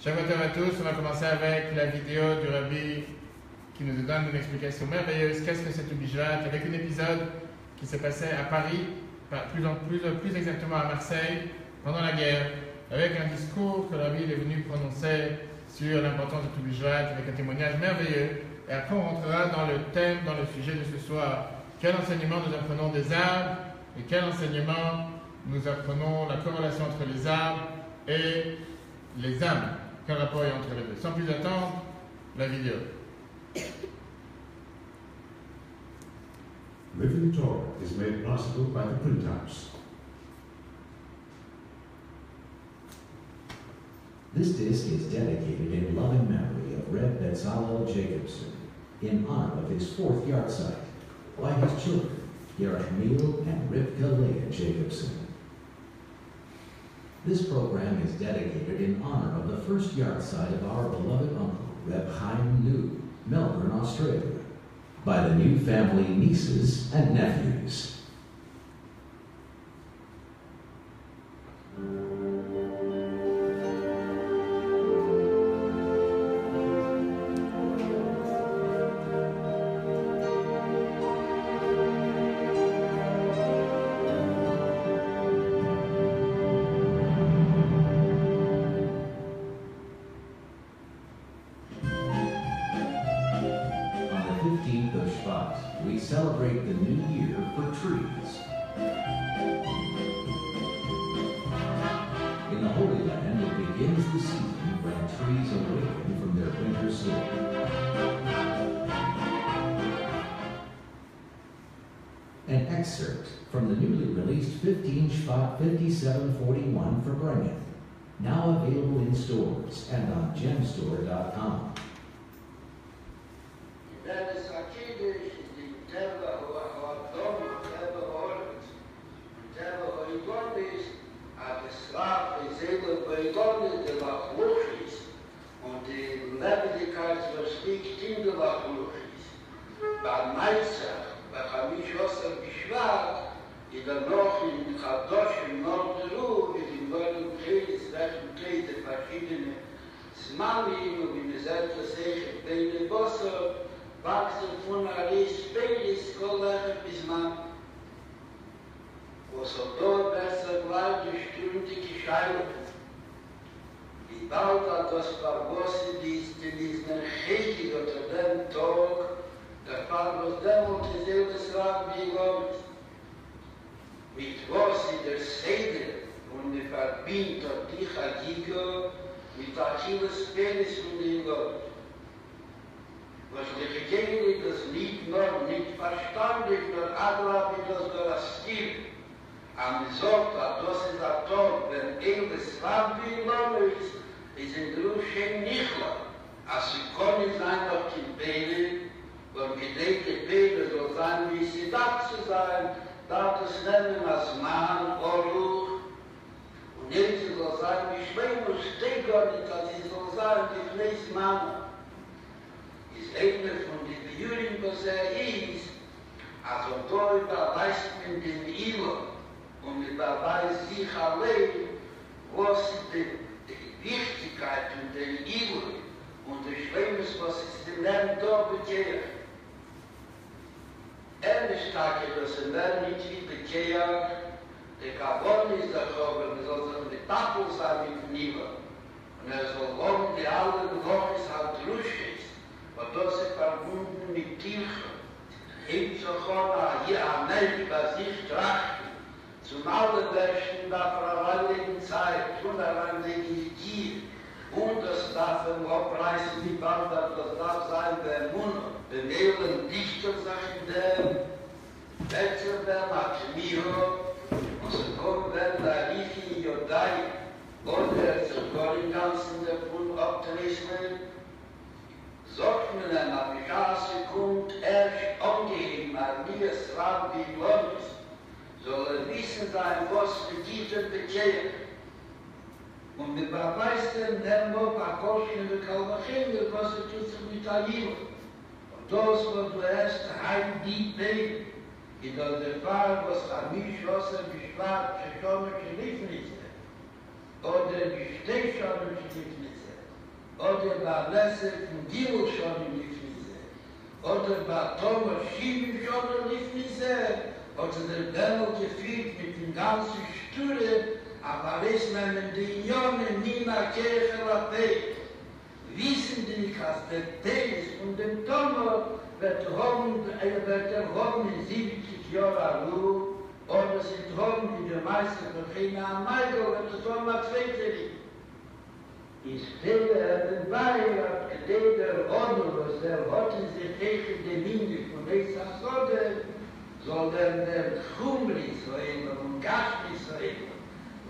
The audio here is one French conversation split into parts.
Shabbat à tous, on va commencer avec la vidéo du Rabbi qui nous donne une explication merveilleuse. Qu'est-ce que c'est tout Bijvat? Avec un épisode qui s'est passé à Paris, plus exactement à Marseille, pendant la guerre, avec un discours que le Rabbi est venu prononcer sur l'importance de tout Bijvat, avec un témoignage merveilleux. Et après, on rentrera dans le thème, dans le sujet de ce soir. Quel enseignement nous apprenons des arbres et quel enseignement nous apprenons la corrélation entre les arbres et les âmes? Quel rapport est entre les deux? Sans plus attendre, la vidéo. Living Torah is made possible by the printouts. This disc is dedicated in loving memory of Reb Bezalel Jacobson, in honor of his 4th yahrzeit, by his children, Yerachmiel and Rivka Leah Jacobson. This program is dedicated in honor of the 1st yahrzeit of our beloved uncle, Reb Chaim New, Melbourne, Australia, by the New family nieces and nephews. We celebrate the new year for trees. In the Holy Land, it begins the season when trees awaken from their winter sleep. An excerpt from the newly released 15 Shvat 5741 for Brennan, now available in stores and on gemstore.com. Und die Lebendigkeit verstiegt in der Wachluchis. Bei Meizach, bei Chamish Osser Bishvat, in der noch in Chadosh, im Nord-Ru, mit dem Wörter Kreis, welchen Kreis, verschiedene Zmanim, und wie man selbst das Eche, Beine Bosser, wachsen von Aris, Beilis, Kolach, bis man, wo so dort besser bleibt, die stündige Scheidung. Die bald hat das Barbosse, die ist nachhaltig unter dem Tag, der Pablos Dämmel des Elbes Rab wie Lomis. Mit was in der Seder und mit verbindet auf die Chagigo mit Achilles Penis und den Lomis. Was legendlich das nicht nur nicht verstanden, nur Adler wie das Dorastil. Am Sort hat das in der Tag, wenn Elbes Rab wie Lomis is in Drushem Nichla. Als sie kommen sein auf die Beine, und gedenkte Beine soll sein, wie sie darf zu sein, darf es nennen als Mann, Oruch. Und jetzt soll sein, wie schwer muss Stegornik, als sie soll sein, die Fleiß Mann. Ist einer von den Jüren, was ist, also da überweist man den Ilo, und überweist sich allein, was die Wichtigkeit und den Igel und das Schlimmes, was ist dem Leben da bekehrt. Ehrlich sage ich, dass ein Leben nicht wie bekehrt, der Kabon ist der Chobel, er soll sich mit Tafel sein mit Niva. Und soll wollen, die alle Wochen halt Ruschis, und das ist verbunden mit Kirche. Hebt so Chona, hier am Mensch bei sich trachten, zum Allerbesten der verwandten Zeit, unerwandelige Gier, und das darf im Obpreisen die Wandert, das darf sein der Mund, den Ehren Dichter sagen der Betzer der Maximiro, und so kommen werden da Rifi Jodai, oder sogar im Ganzen der Fundoptimismen, sagt man an Abischasse kommt erst angeheben, Marias Rabbi Lomis, soll wissen sein, was für diese bekehrt. Und die Barbeisten nehmen wir bei Koschen und Kalmachim, was tut sich mit Alilo. Und das, was du erst heim die Beine, in der Fall, was Chamish Osser Bishvat, Sheshome Shelifnitze, oder die Stechome Shelifnitze, oder bei Lesser von Gimel schon in Lifnise, oder bei Thomas Schieben schon in Lifnise, oder der Dämmel gefühlt mit dem ganzen Sture, aber es nehmen die Jungen nie nach Kirche Lapé. Wissen die nicht, dass der Teis und den Thomas wird haben in 70 Jahren Ruhe, oder sind haben in der meisten Verkehr am Michael, wird es auch mal zweite. Ich stelle den Weiher, der Ordnung, was hat in sich gegen die Linie von Mesa Sode, soll der Chumri so immer und Gashmi so immer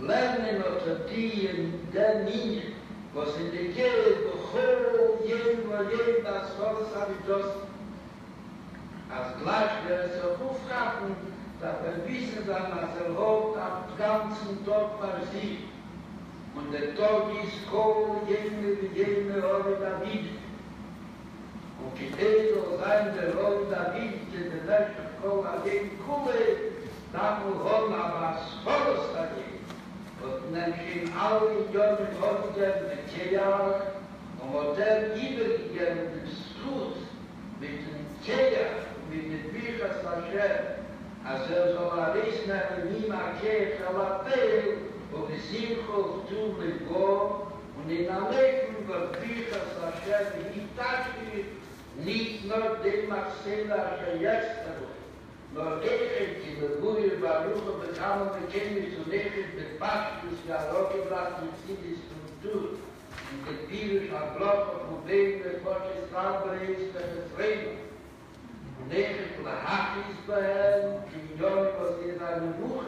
lernen oder die in der Linie, was in der Kirche, Bechol, jeden, das Volk habe ich das, als gleich wäre es auch aufgaben, dass wissen dann, dass hat am ganzen Tag für sie. Und der Tag ist Kohl, jene Rolle David. Und die soll sein, der Rolle David, der letzte Kohl, an dem Kuhle, da muss Ron aber das Volles dagegen. Und nämlich in allen Jahren heute mit Kejar, und modern übergegeben den Struß mit dem Kejar, mit den Büchern Hashem, als soll wissen, wie man Kirche Lapel, und die Simchos tun mit Gott, und in Alekum wird Bücher Hashem, die Tatschi, nicht nur dem Marcela, der jetzt nur in der Gure Baruch bekamen Bekenntnis und mit Pastus, der Rockeblatt mit Sidis Struktur, und der Pilus hat Block und Beben des Gottes Traubere ist der Freund. Und Lahachis bei die Jungen, was in seinem Buch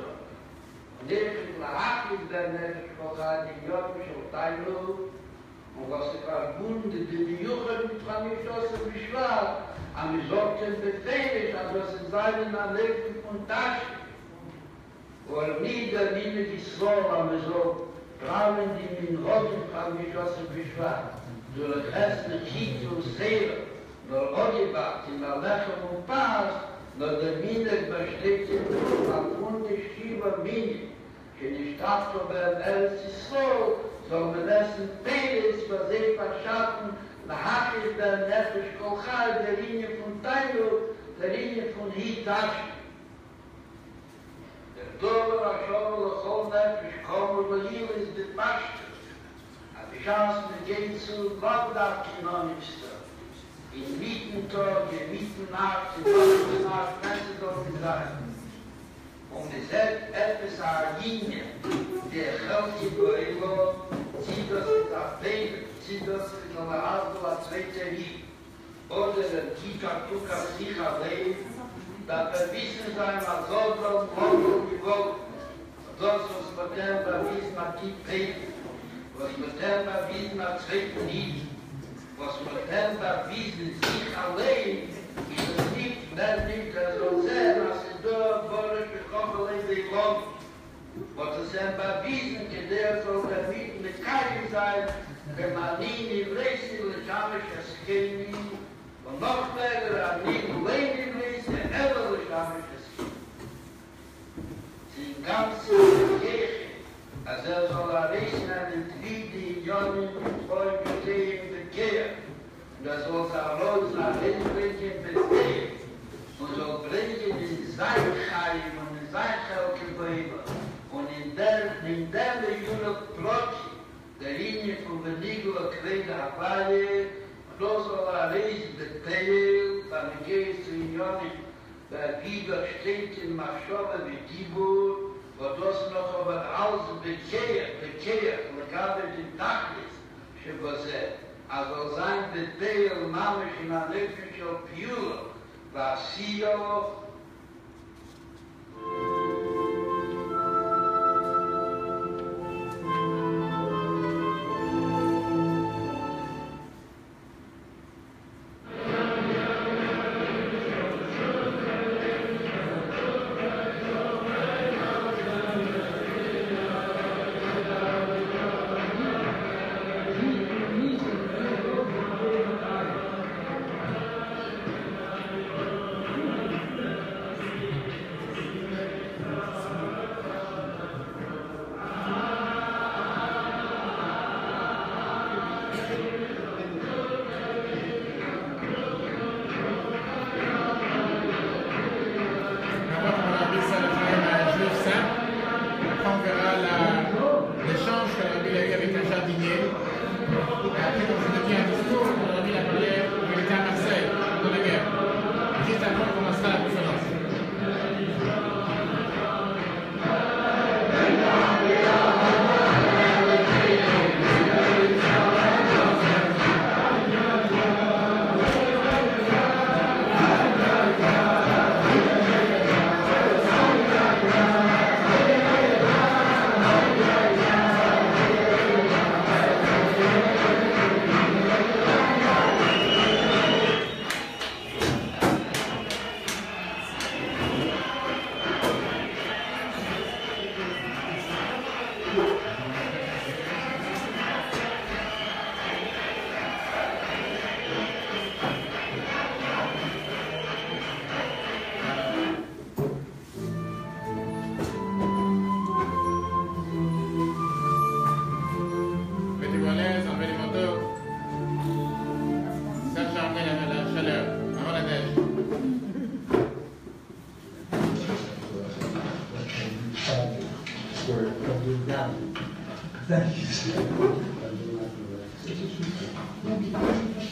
und Lahachis bei die Jungen schon Teilo, und was sie verbunden, die Jungen mit Ramitosse beschwart, am besorgten Befehl, also es seinen Erleben und Taschen. Wo nie der Liebe die Sohl am so Trauen, die in Roten Ramitosse beschwart, durch erste Kiet und Seele, nur Ogebat, in der Lechem und Pass, nur der Miene besteht in der Akunde Schieber Miene, in die Stadt von der Soll man essen Peres, was sie verschaffen, Lahachis der Nefesh Kolchai, der Linie von Teilo, der Linie von Hitash. Der Tore Rashom Lachol Nefesh Komur Lahil ist der Pashto. Aber die Chance, wir gehen zu Logdach Kinonimster. In Mittentag, in Mittennacht, in Mittennacht, kannst du doch nicht sein. Und es hat etwas an Linie, der Chelki Boelo, zieht das mit der Pfeile, zieht das mit einer Ardua zweite Lieb, oder ein Tika Tuka Sicha Leib, da verwissen sein, was soll das Morgen gewollt, das, was mit dem verwiesen hat, die Pfeile, was mit dem verwiesen hat, zweite Lieb, was mit dem verwiesen sich allein, ist es nicht, wenn nicht, er soll sein, als er dort wurde, gekommen in die Land. Was es ein Bewiesen, der soll der Mieten mit keinem sein, wenn man nie in Lesen, Lechamisches Chemie, und noch mehr, an nie in Lesen, Lechamisches Chemie. Sie ganz in der Kirche, als soll rechnen, wie die Jungen und Freunde sehen, bekehren. Und soll Los nach hinbringen, bekehren. Und soll bringen in sein Heim und in sein Helgebäume. Und in der Jule Plotzi, der Linie von der Nigula Quelle Hawaii, so soll lesen, der Teil, dann geht es zu Unionen, der Giga steht in Maschove wie Tibur, wo das noch aber alles bekehrt, und gab es den Tachlis, also sein der Teil, Mamisch in Alekischer Piura, was sie auch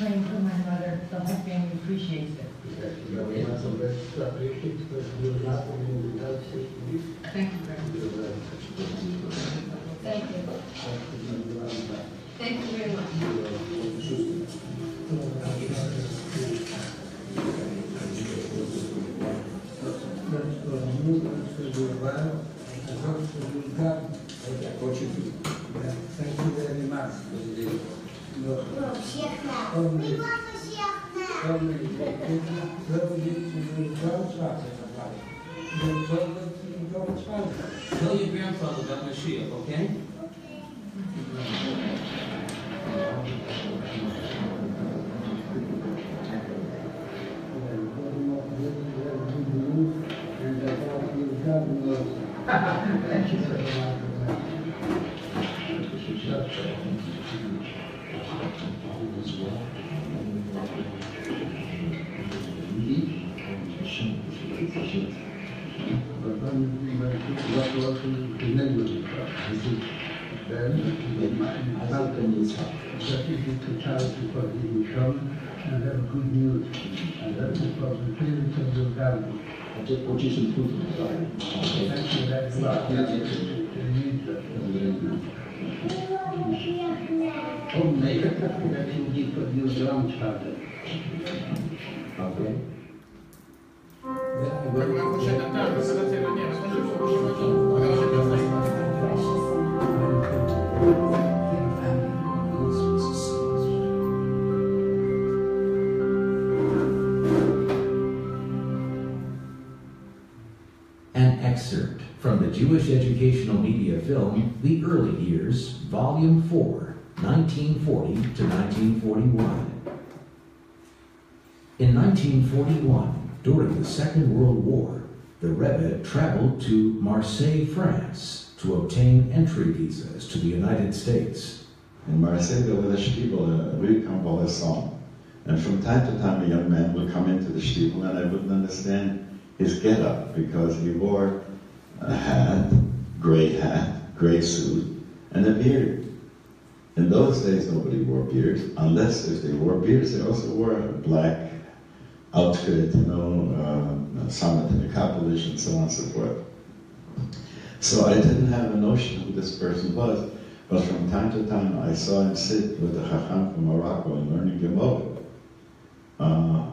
praying for my mother. The whole family appreciates it. Thank you very much. Thank you. Thank you very much. Thank you very much. Tell your grandfather about Mashiach, okay? Thank you very much. And have good news. And that is for the parents of your family. I just put you some food inside. Thank you very much. Oh, make a copy that you give for your grandfather. Okay. An excerpt from the Jewish educational media film, The Early Years, Volume 4, 1940 to 1941. In 1941, during the Second World War, the Rebbe traveled to Marseille, France, to obtain entry visas to the United States. In Marseille, there was a shtiebel, a Rue Convalescent. And from time to time, a young man would come into the shtiebel, and I wouldn't understand his get-up, because he wore a hat, gray suit, and a beard. In those days, nobody wore beards, unless if they wore beards, they also wore a black outfit, summit and a capulish, and so on and so forth. So I didn't have a notion who this person was, but from time to time I saw him sit with the Chacham from Morocco and learning Gemara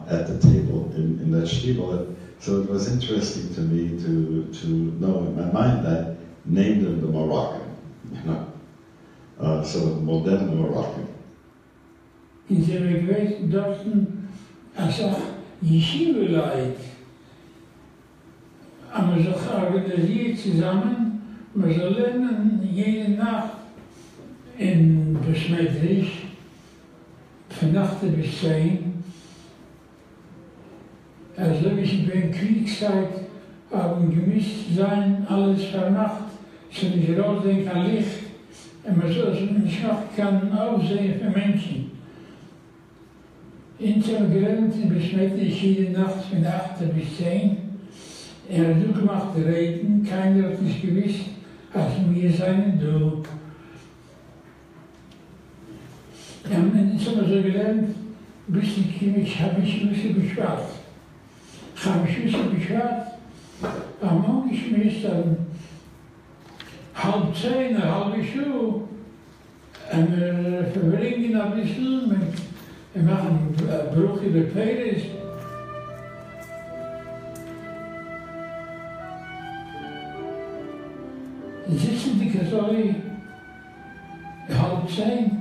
at the table in that shtiebel. So it was interesting to me to know in my mind that named him the Moroccan, so modern Moroccan. In zijn geweest dorten als Yeshiva-leid. En we zijn georganiseerd zusammen. We zullen jede Nacht in Besmetrisch van 8 bis 10. Als we in Kriegszeit haben gemischt sein, alles vermacht, sind ich rausdenken an Licht. Und man soll es nicht noch kann aufsehen für Menschen. In zijn gelernt in Besmetrisch jede Nacht von 8 bis 10. Er hat so gemacht reden, keiner hat nicht gewusst, als wir sein du. Ja, und jetzt haben wir so gelernt, bis ich habe ich ein bisschen beschwert. Ich habe mich ein bisschen beschwert, am Morgen geschmissen, dann 9:30, eine halbe Stunde, und wir verbringen ein bisschen, wir machen Bruch über Peres. Sitzen die Kasoi 9:30,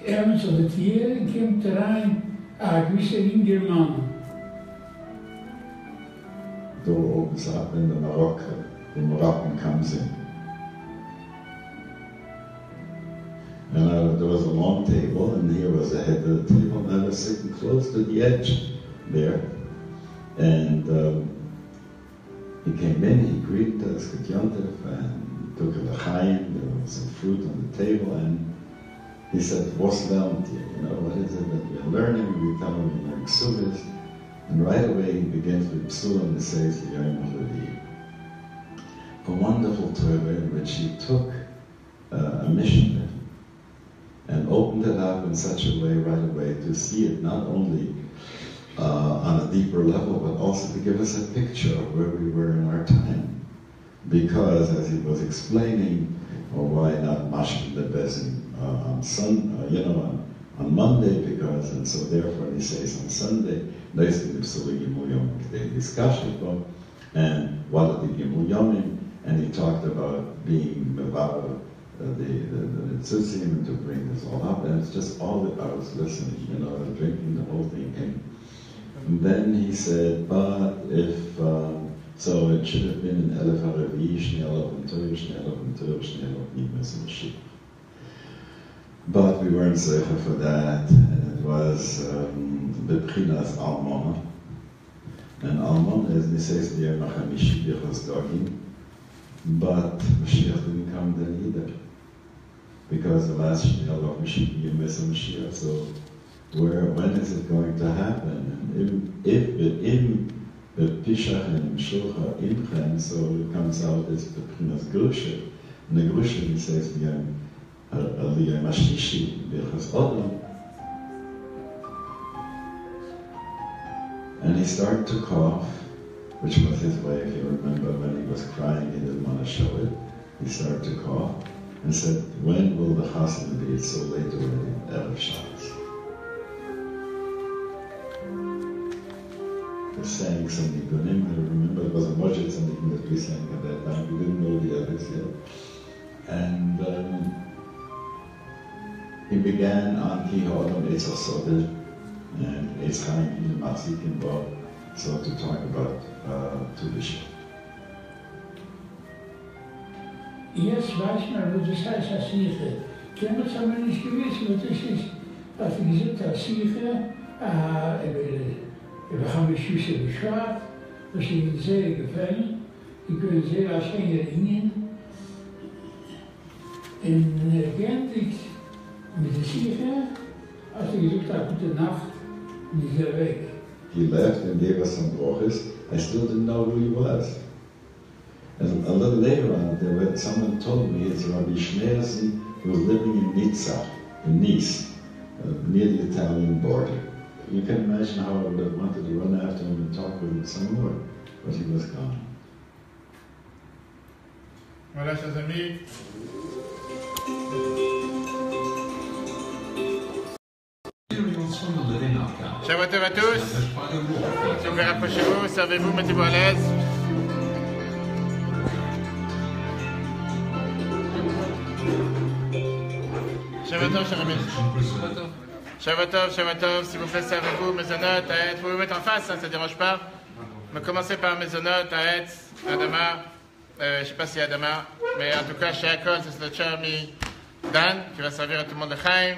ergens op het hier komt rein, een gewisse Ingerman. Door opens up in the Moroccan comes in. And there was a long table, and here was the head of the table, and I was sitting close to the edge there. And he came in, he greeted us, Ketyantev, and took a l'chaim, there was some fruit on the table, and he said, "What's lernt you? What is it that we're learning?" We tell him we're learning Psulis. And right away he begins with Psulim and says, a wonderful Torah in which he took a mishnah and opened opened it up in such a way right away to see it not only on a deeper level, but also to give us a picture of where we were in our time. Because, as he was explaining, why not Mashkin the Bezin on Monday, because, and so therefore he says on Sunday, and what are the Gimel Yomim, and he talked about being Mevava, the Tzitzim, to bring this all up, and it's just all that I was listening, drinking the whole thing in. And then he said, but if, so it should have been in Elef HaRevi, Shnei Mashiach. But we weren't safer for that, and it was Bebchinas Almona. And Almona, as he says, the Yom HaChamishi was Dogim, but Mashiach didn't come then either. Because the last Shnei of Mashiach, so when is it going to happen? And if the Pishach and Shulcha Imchen, so it comes out as Bebchinas Grusha. And the Grusha, he says, Aliyah Mashishi, Birchas Odom. And he started to cough, which was his way, if you remember, when he was crying, he didn't want to show it. He started to cough and said, when will the Chassan be? It's so late already, Erev Shabbos. He sang some Nigunim, I remember it was a Mojit something that we sang at that time, we didn't know the others yet. And he began on Ki Ha'olam Eitz HaSodeh and Eitz Chaim in Machzikim Bo, so to talk about Tu B'Shvat. Jetzt weiß man, wo das heißt Asiche. Damals haben wir nicht gewusst, wo das ist. Als wir gesagt haben, Asiche, wir haben die Schüsse beschwart, das ist ihnen sehr gefallen. Die können sehr schön erinnern. Und geendigt mit der Asiche, als wir gesagt haben, gute Nacht, und ist weg. He left and gave us some brochus. I still didn't know who he was. And a little later on, someone told me it's Rabbi Schneerson who was living in Nitzach, in Nice, near the Italian border. You can imagine how I would have wanted to run after him and talk with him some more, but he was gone. Voilà, chers amis. Shabbat à tous. Si vous pouvez rapprochez-vous, servez-vous, mettez-vous à l'aise. Shabbatov, cher ami. Shabbatov, s'il vous plaît, servez-vous, Mezonot, Aetz. Vous pouvez vous mettre en face, ça ne dérange pas. On va commencer par Mezonot, Aetz, Adama. Je ne sais pas s'il y a Adama, mais en tout cas, chez Akon, c'est le cher ami Dan qui va servir à tout le monde de Chaim.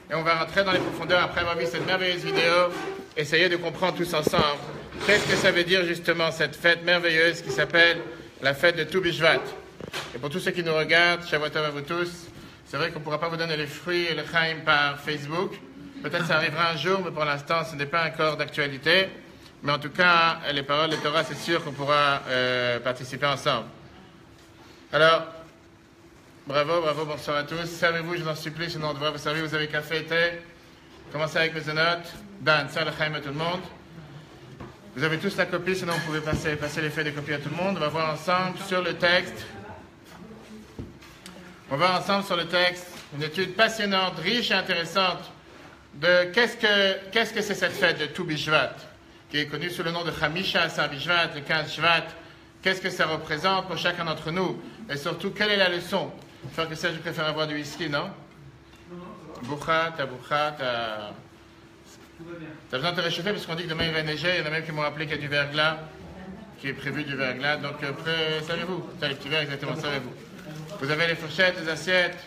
Et on va rentrer dans les profondeurs après avoir vu cette merveilleuse vidéo. Essayer de comprendre tous ensemble qu'est-ce que ça veut dire justement cette fête merveilleuse qui s'appelle la fête de Tu B'Shvat. Et pour tous ceux qui nous regardent, Shabbat à vous tous. C'est vrai qu'on ne pourra pas vous donner les fruits et le Chaim par Facebook. Peut-être ça arrivera un jour, mais pour l'instant, ce n'est pas encore d'actualité. Mais en tout cas, les paroles de Torah, c'est sûr qu'on pourra participer ensemble. Alors, bravo, bonsoir à tous. Servez-vous, je vous en supplie, sinon on devrait vous servir. Vous avez café, thé. Commencez avec Mezonot. Dan, ça, le Chaim à tout le monde. Vous avez tous la copie, sinon vous pouvez passer les feuilles de copie à tout le monde. On va voir ensemble sur le texte. On va ensemble sur le texte, une étude passionnante, riche et intéressante de qu'est-ce que c'est cette fête de Tu B'Shvat, qui est connue sous le nom de Chamisha Asar B'Shvat, le 15 Shvat. Qu'est-ce que ça représente pour chacun d'entre nous? Et surtout, quelle est la leçon? Je crois que ça, je préfère avoir du whisky, non? Boucha, t'as besoin de te réchauffer parce qu'on dit que demain il va neiger. Il y en a même qui m'ont rappelé qu'il y a du verglas, qui est prévu du verglas. Donc, savez-vous? Les petits verres, exactement, savez-vous? Vous avez les fourchettes, les assiettes.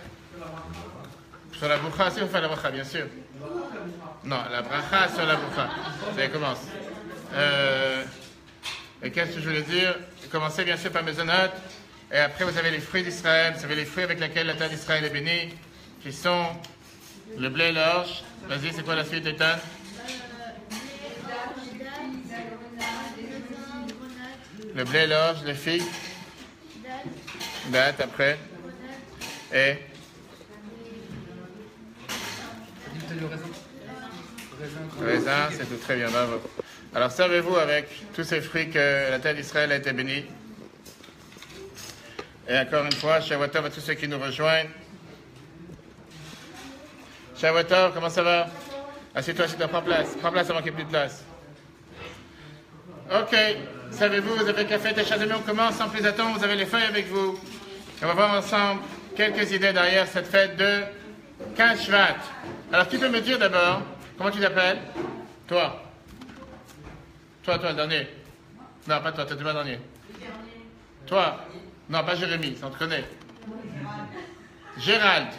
Sur la boucha, si on fait la bracha, bien sûr. Non, la bracha sur la boucha. Ça commence. Et qu'est-ce que je voulais dire? Commencez bien sûr par Mezonot. Et après, vous avez les fruits d'Israël. Vous avez les fruits avec lesquels la terre d'Israël est bénie, qui sont le blé et l'orge. Vas-y, c'est quoi la suite, Ethan? Le blé, l'orge, les figues. Date après. Et Raisin, c'est tout très bien, bravo. Alors servez-vous avec tous ces fruits que la terre d'Israël a été bénie. Et encore une fois, Shavua Tov à tous ceux qui nous rejoignent. Shavua Tov, comment ça va? Assieds-toi, prends place. Prends place avant qu'il n'y ait plus de place. Ok, savez-vous, vous avez café, tes chers amis, on commence sans plus attendre, vous avez les feuilles avec vous. On va voir ensemble quelques idées derrière cette fête de 15 Shvat. Alors, qui peut me dire d'abord, comment tu t'appelles? Toi, le dernier. Non, pas toi, tu n'es pas le dernier. Toi, non, pas Jérémy, ça on te connaît. Gérald.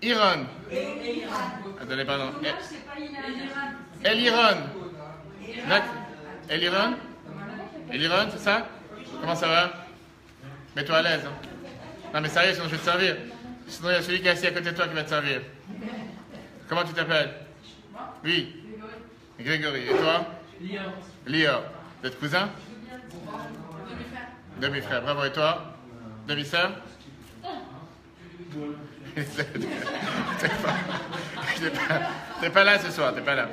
Iron. Attendez, pardon. Eliron. Eliron? Eliron, c'est ça? Comment ça va? Mets-toi à l'aise. Hein. Non mais sérieux, sinon je vais te servir. Sinon il y a celui qui est assis à côté de toi qui va te servir. Comment tu t'appelles? Oui. Grégory. Et toi? Lior. Vous êtes cousin? Demi-frère. Bravo. Et toi? Demi-sœur? T'es pas là ce soir, t'es pas là.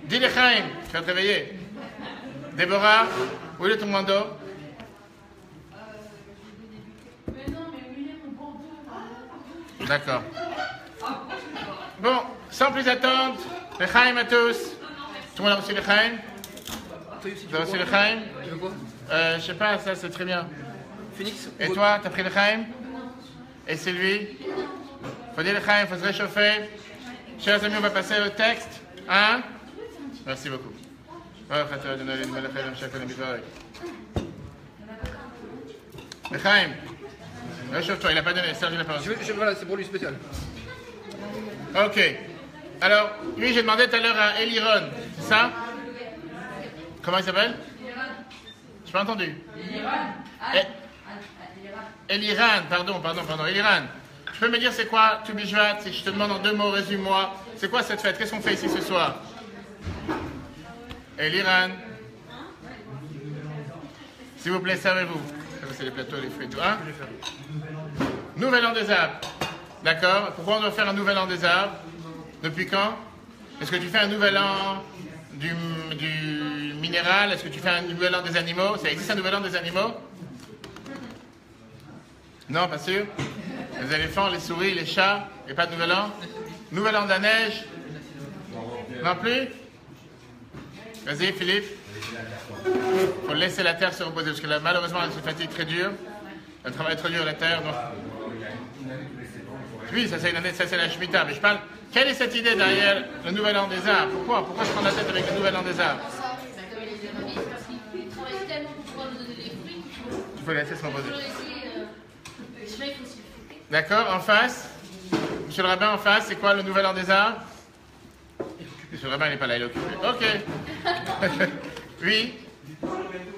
Dis les Chaim, tu vas te réveiller. Déborah, où est ton manteau? D'accord. Bon, sans plus attendre, les Chaim à tous. Tout le monde a reçu les Chaim? Tu as reçu les Chaim? Je sais pas, ça c'est très bien. Phoenix. Et toi, t'as pris le Chaim? Et c'est lui? Faut dire le Chaim, faut se réchauffer. Chers amis, on va passer au texte. Hein? Merci beaucoup. Le Chaim, réchauffe-toi, il n'a pas donné, Serge, il n'a pas reçu. Voilà, c'est pour lui spécial. Ok. Alors, lui, j'ai demandé tout à l'heure à Eliron, c'est ça? Comment il s'appelle? Je n'ai pas entendu. Eliran, pardon, Eliran. Tu peux me dire c'est quoi Tu Bishvat? Si je te demande en 2 mots, résume-moi. C'est quoi cette fête? Qu'est-ce qu'on fait ici ce soir? Eliran. S'il vous plaît, servez-vous. C'est les plateaux, les fruits et tout. Hein? Nouvel an des arbres. D'accord? Pourquoi on doit faire un nouvel an des arbres? Depuis quand? Est-ce que tu fais un nouvel an du minéral? Est-ce que tu fais un nouvel an des animaux? Ça existe un nouvel an des animaux? Non, pas sûr? Les éléphants, les souris, les chats, et pas de nouvel an? Nouvel an de la neige? Non plus? Vas-y, Philippe. Il faut laisser la terre se reposer, parce que là, malheureusement, elle se fatigue très dur. Elle travaille très dur, la terre. Donc... Oui, ça c'est une année, ça c'est la Shemitah. Mais je parle, quelle est cette idée derrière le nouvel an des arbres? Pourquoi je prends la tête avec le nouvel an des arbres? Il faut laisser se reposer. D'accord, en face? Monsieur le rabbin, en face, c'est quoi le nouvel an des arbres? Monsieur le rabbin, il n'est pas là, il est occupé. Ok. Oui.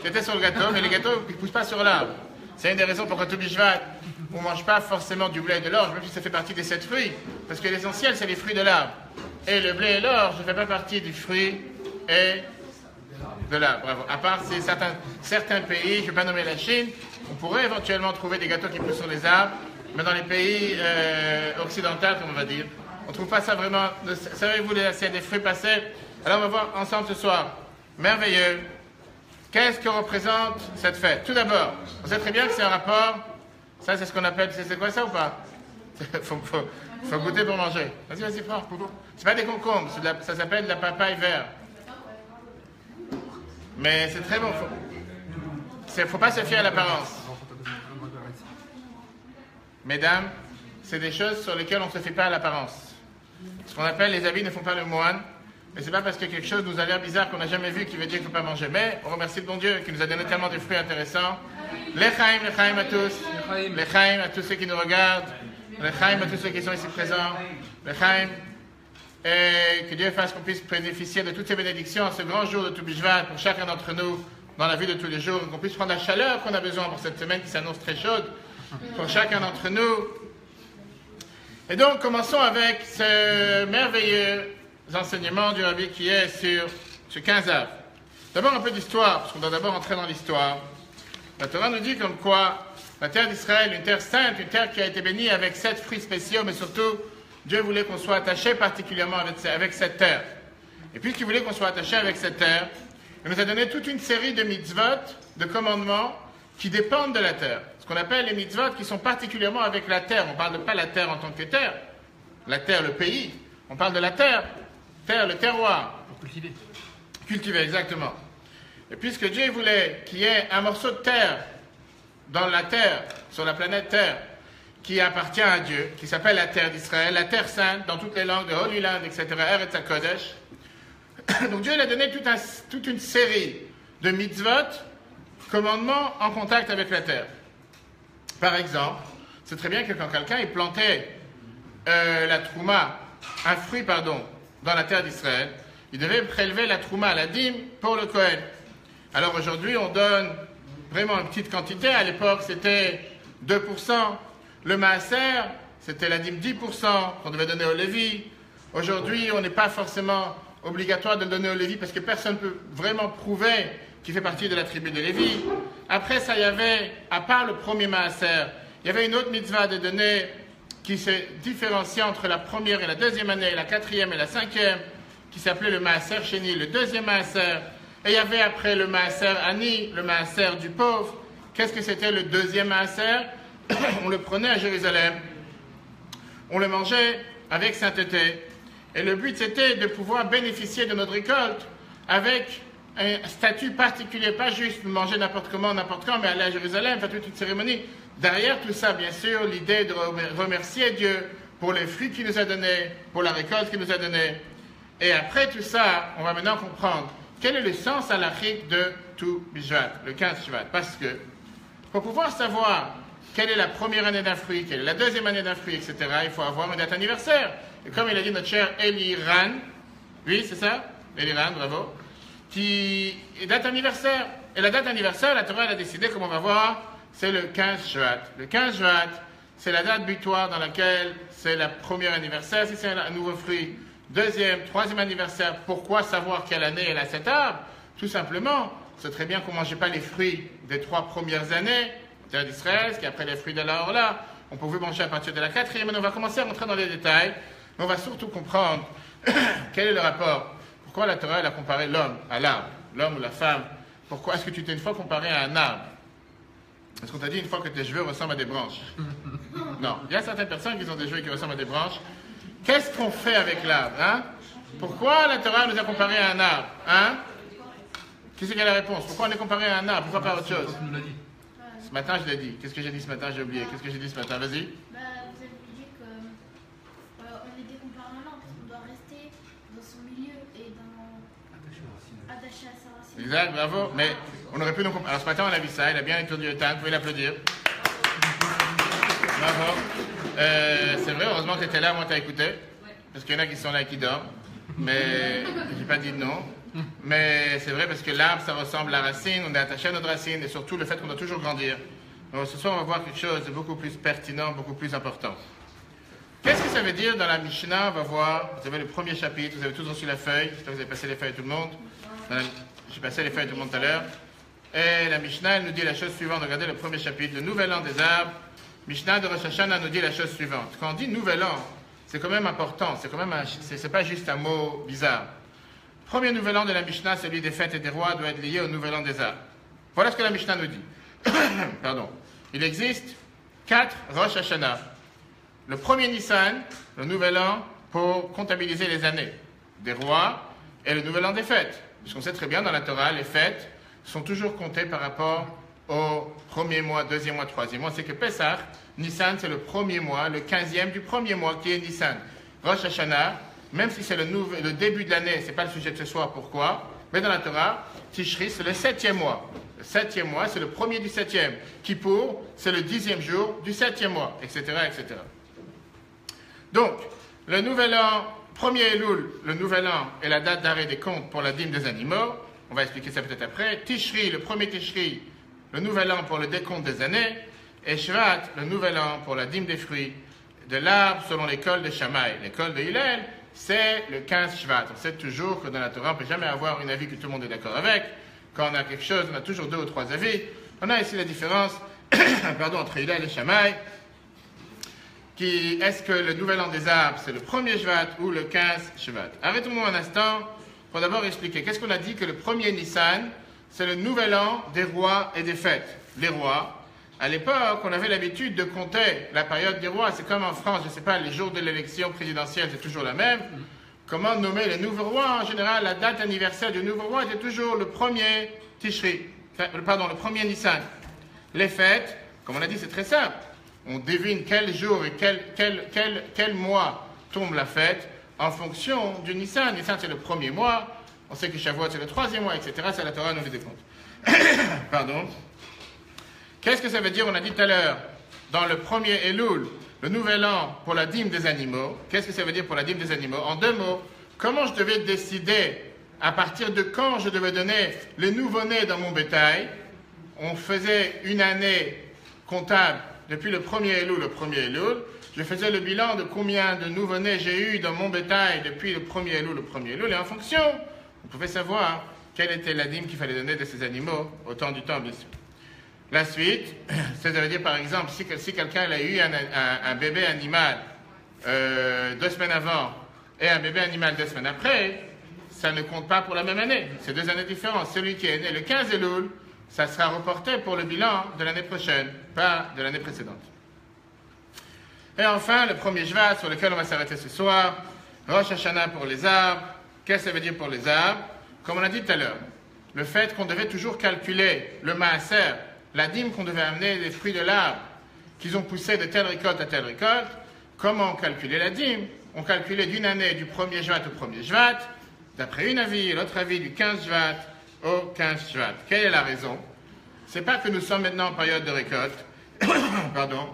J'étais sur le gâteau, mais les gâteaux, ils ne poussent pas sur l'arbre. C'est une des raisons pourquoi tout Bishvat, on ne mange pas forcément du blé et de l'orge, même si ça fait partie des 7 fruits. Parce que l'essentiel, c'est les fruits de l'arbre. Et le blé et l'orge ne fait pas partie du fruit et de l'arbre. Bravo. À part si certains pays, je ne vais pas nommer la Chine, on pourrait éventuellement trouver des gâteaux qui poussent sur les arbres, mais dans les pays occidentaux, comme on va dire, on ne trouve pas ça vraiment. Savez-vous, s'il y a des fruits passés? Alors on va voir ensemble ce soir. Merveilleux. Qu'est-ce que représente cette fête? Tout d'abord, on sait très bien que c'est un rapport. Ça, c'est ce qu'on appelle. C'est quoi ça ou pas? faut goûter pour manger. Vas-y, prends. C'est pas des concombres, ça s'appelle de la papaye verte. Mais c'est très bon. Faut pas se fier à l'apparence. Mesdames, c'est des choses sur lesquelles on ne se fie pas à l'apparence. Ce qu'on appelle les habits ne font pas le moine. Mais c'est pas parce que quelque chose nous a l'air bizarre qu'on n'a jamais vu qui veut dire qu'il ne faut pas manger. Mais on remercie le bon Dieu qui nous a donné tellement de fruits intéressants. Les chaim à tous. Les chaim à tous ceux qui nous regardent. Les chaim à tous ceux qui sont ici présents. Les chaim. Et que Dieu fasse qu'on puisse bénéficier de toutes ces bénédictions en ce grand jour de tout Bishvat pour chacun d'entre nous dans la vie de tous les jours. Qu'on puisse prendre la chaleur qu'on a besoin pour cette semaine qui s'annonce très chaude pour chacun d'entre nous. Et donc commençons avec ce merveilleux enseignements du Rabbi qui est sur ce 15 Av. D'abord un peu d'histoire, parce qu'on doit d'abord entrer dans l'histoire. La Torah nous dit comme quoi la terre d'Israël, une terre sainte, une terre qui a été bénie avec 7 fruits spéciaux, mais surtout Dieu voulait qu'on soit attaché particulièrement avec cette terre. Et puisqu'il voulait qu'on soit attaché avec cette terre, il nous a donné toute une série de mitzvot, de commandements, qui dépendent de la terre. Ce qu'on appelle les mitzvot qui sont particulièrement avec la terre. On ne parle pas de la terre en tant que terre. La terre, le pays. On parle de la terre. Terre, le terroir. Pour cultiver. Cultiver, exactement. Et puisque Dieu voulait qu'il y ait un morceau de terre dans la terre, sur la planète Terre, qui appartient à Dieu, qui s'appelle la terre d'Israël, la terre sainte, dans toutes les langues de Holy Land, etc., Eretz HaKodesh. Donc Dieu il a donné toute une série de mitzvot, commandements en contact avec la terre. Par exemple, c'est très bien que quand quelqu'un il plantait la trouma, un fruit, dans la terre d'Israël, il devait prélever la trouma, la dîme, pour le Kohen. Alors aujourd'hui, on donne vraiment une petite quantité. À l'époque, c'était 2%. Le maaser, c'était la dîme 10% qu'on devait donner au Lévi. Aujourd'hui, on n'est pas forcément obligatoire de le donner au Lévi parce que personne ne peut vraiment prouver qu'il fait partie de la tribu de Lévi. Après ça, il y avait, à part le premier maaser, il y avait une autre mitzvah de donner qui se différenciait entre la première et la deuxième année, la quatrième et la cinquième, qui s'appelait le maaser chéni, le deuxième maaser. Et il y avait après le maaser ani, le maaser du pauvre. Qu'est-ce que c'était le deuxième maaser? On le prenait à Jérusalem, on le mangeait avec sainteté. Et le but c'était de pouvoir bénéficier de notre récolte avec un statut particulier, pas juste manger n'importe comment, n'importe quand, mais aller à Jérusalem, faire toute une cérémonie. Derrière tout ça, bien sûr, l'idée de remercier Dieu pour les fruits qu'il nous a donnés, pour la récolte qu'il nous a donnée. Et après tout ça, on va maintenant comprendre quel est le sens halachique de tout Bishvat, le 15 Shvat. Parce que, pour pouvoir savoir quelle est la première année d'un fruit, quelle est la deuxième année d'un fruit, etc., il faut avoir une date anniversaire. Et comme il a dit notre cher Eliran, oui, c'est ça? Eliran, bravo, qui est date anniversaire. Et la date anniversaire, la Torah elle a décidé, comme on va voir, c'est le 15 Shvat. Le 15 Shvat, c'est la date butoir dans laquelle c'est la première anniversaire, si c'est un nouveau fruit. Deuxième, troisième anniversaire, pourquoi savoir quelle année elle a cet arbre? Tout simplement, c'est très bien qu'on ne mangeait pas les fruits des 3 premières années, terre d'Israël, ce qui est après les fruits de la Orla. On pouvait manger à partir de la 4e, mais on va commencer à rentrer dans les détails. Mais on va surtout comprendre quel est le rapport. Pourquoi la Torah elle a comparé l'homme à l'arbre, l'homme ou la femme? Pourquoi est-ce que tu t'es une fois comparé à un arbre? Est-ce qu'on t'a dit une fois que tes cheveux ressemblent à des branches? Non. Il y a certaines personnes qui ont des cheveux qui ressemblent à des branches. Qu'est-ce qu'on fait avec l'arbre, hein? Pourquoi la Torah nous a comparé à un arbre, hein? Qui c'est qui a la réponse? Pourquoi on est comparé à un arbre? Pourquoi pas autre chose? Ce matin, je l'ai dit. Qu'est-ce que j'ai dit ce matin? J'ai oublié. Qu'est-ce que j'ai dit ce matin? Vas-y. Vous avez dit qu'on était comparé à un arbre parce qu'on doit rester dans son milieu et attaché à sa racine. Exact, bravo. Mais on aurait pu nous comparer. Alors ce matin, on a vu ça. Il a bien étendu le temps. Vous pouvez l'applaudir. Bravo. C'est vrai, heureusement que tu étais là, moi tu as écouté. Parce qu'il y en a qui sont là et qui dorment. Mais j'ai pas dit non. Mais c'est vrai parce que l'arbre, ça ressemble à la racine, on est attaché à notre racine et surtout le fait qu'on doit toujours grandir. Donc ce soir, on va voir quelque chose de beaucoup plus pertinent, beaucoup plus important. Qu'est-ce que ça veut dire dans la Mishnah? On va voir. Vous avez le premier chapitre, vous avez tous reçu la feuille. J'espère que vous avez passé les feuilles à tout le monde. J'ai passé les feuilles à tout le monde tout à l'heure. Et la Mishnah, elle nous dit la chose suivante. Regardez le premier chapitre, le nouvel an des arbres. Mishnah de Rosh Hashanah nous dit la chose suivante. Quand on dit nouvel an, c'est quand même important. C'est pas juste un mot bizarre. Premier nouvel an de la Mishnah, celui des fêtes et des rois, doit être lié au nouvel an des arbres. Voilà ce que la Mishnah nous dit. Pardon. Il existe 4 Rosh Hashanah. Le premier Nissan, le nouvel an pour comptabiliser les années des rois, et le nouvel an des fêtes. Puisqu'on sait très bien dans la Torah, les fêtes sont toujours comptées par rapport au premier mois, deuxième mois, troisième mois. C'est que Pessah, Nissan, c'est le premier mois, le 15e du premier mois qui est Nissan. Rosh Hashanah, même si c'est le début de l'année, ce n'est pas le sujet de ce soir, pourquoi? Mais dans la Torah, Tishri, c'est le 7e mois. Le 7e mois, c'est le premier du 7e. Kippour, c'est le 10e jour du 7e mois, etc., etc. Donc, le nouvel an, premier Elul, le nouvel an est la date d'arrêt des comptes pour la dîme des animaux. On va expliquer ça peut-être après. Tishri, le premier Tishri, le nouvel an pour le décompte des années. Et Shvat, le nouvel an pour la dîme des fruits de l'arbre selon l'école de Shammai. L'école de Hillel, c'est le 15 Shvat. On sait toujours que dans la Torah, on ne peut jamais avoir une avis que tout le monde est d'accord avec. Quand on a quelque chose, on a toujours 2 ou 3 avis. On a ici la différence entre Hillel et Shammai. est-ce que le nouvel an des arbres, c'est le 1er Shvat ou le 15 Shvat? Arrêtons-nous un instant pour d'abord expliquer. Qu'est-ce qu'on a dit que le 1er Nissan, c'est le nouvel an des rois et des fêtes? Les rois, à l'époque, on avait l'habitude de compter la période des rois. C'est comme en France, je ne sais pas, les jours de l'élection présidentielle, c'est toujours la même. Comment nommer les nouveaux rois? En général, la date anniversaire du nouveau roi était toujours le 1er Tishri, le 1er Nissan. Les fêtes, comme on a dit, c'est très simple. On devine quel jour et quel mois tombe la fête en fonction du Nissan. Nissan, c'est le 1er mois. On sait que Shavuot, c'est le 3e mois, etc. C'est la Torah, nous les décompte. Pardon. Qu'est-ce que ça veut dire? On a dit tout à l'heure, dans le 1er Elul, le nouvel an pour la dîme des animaux. Qu'est-ce que ça veut dire pour la dîme des animaux? En 2 mots, comment je devais décider à partir de quand je devais donner les nouveau-nés dans mon bétail? On faisait une année comptable depuis le 1er Elul, je faisais le bilan de combien de nouveau-nés j'ai eu dans mon bétail depuis le 1er Elul, et en fonction, on pouvait savoir quelle était la dîme qu'il fallait donner de ces animaux au temps du temps, bien sûr. La suite, ça veut dire par exemple, si quelqu'un a eu un bébé animal 2 semaines avant et un bébé animal 2 semaines après, ça ne compte pas pour la même année. C'est 2 années différentes. Celui qui est né le 15 Elul, ça sera reporté pour le bilan de l'année prochaine, pas de l'année précédente. Et enfin, le 1er Shvat, sur lequel on va s'arrêter ce soir, Rosh Hashanah pour les arbres. Qu'est-ce que ça veut dire pour les arbres? Comme on a dit tout à l'heure, le fait qu'on devait toujours calculer le maaser, la dîme qu'on devait amener des fruits de l'arbre, qu'ils ont poussé de telle récolte à telle récolte. Comment on calculait la dîme? On calculait d'une année du 1er Shvat au 1er Shvat, d'après une avis, l'autre avis du 15 Shvat au 15 Shvat. Quelle est la raison? C'est pas que nous sommes maintenant en période de récolte, pardon,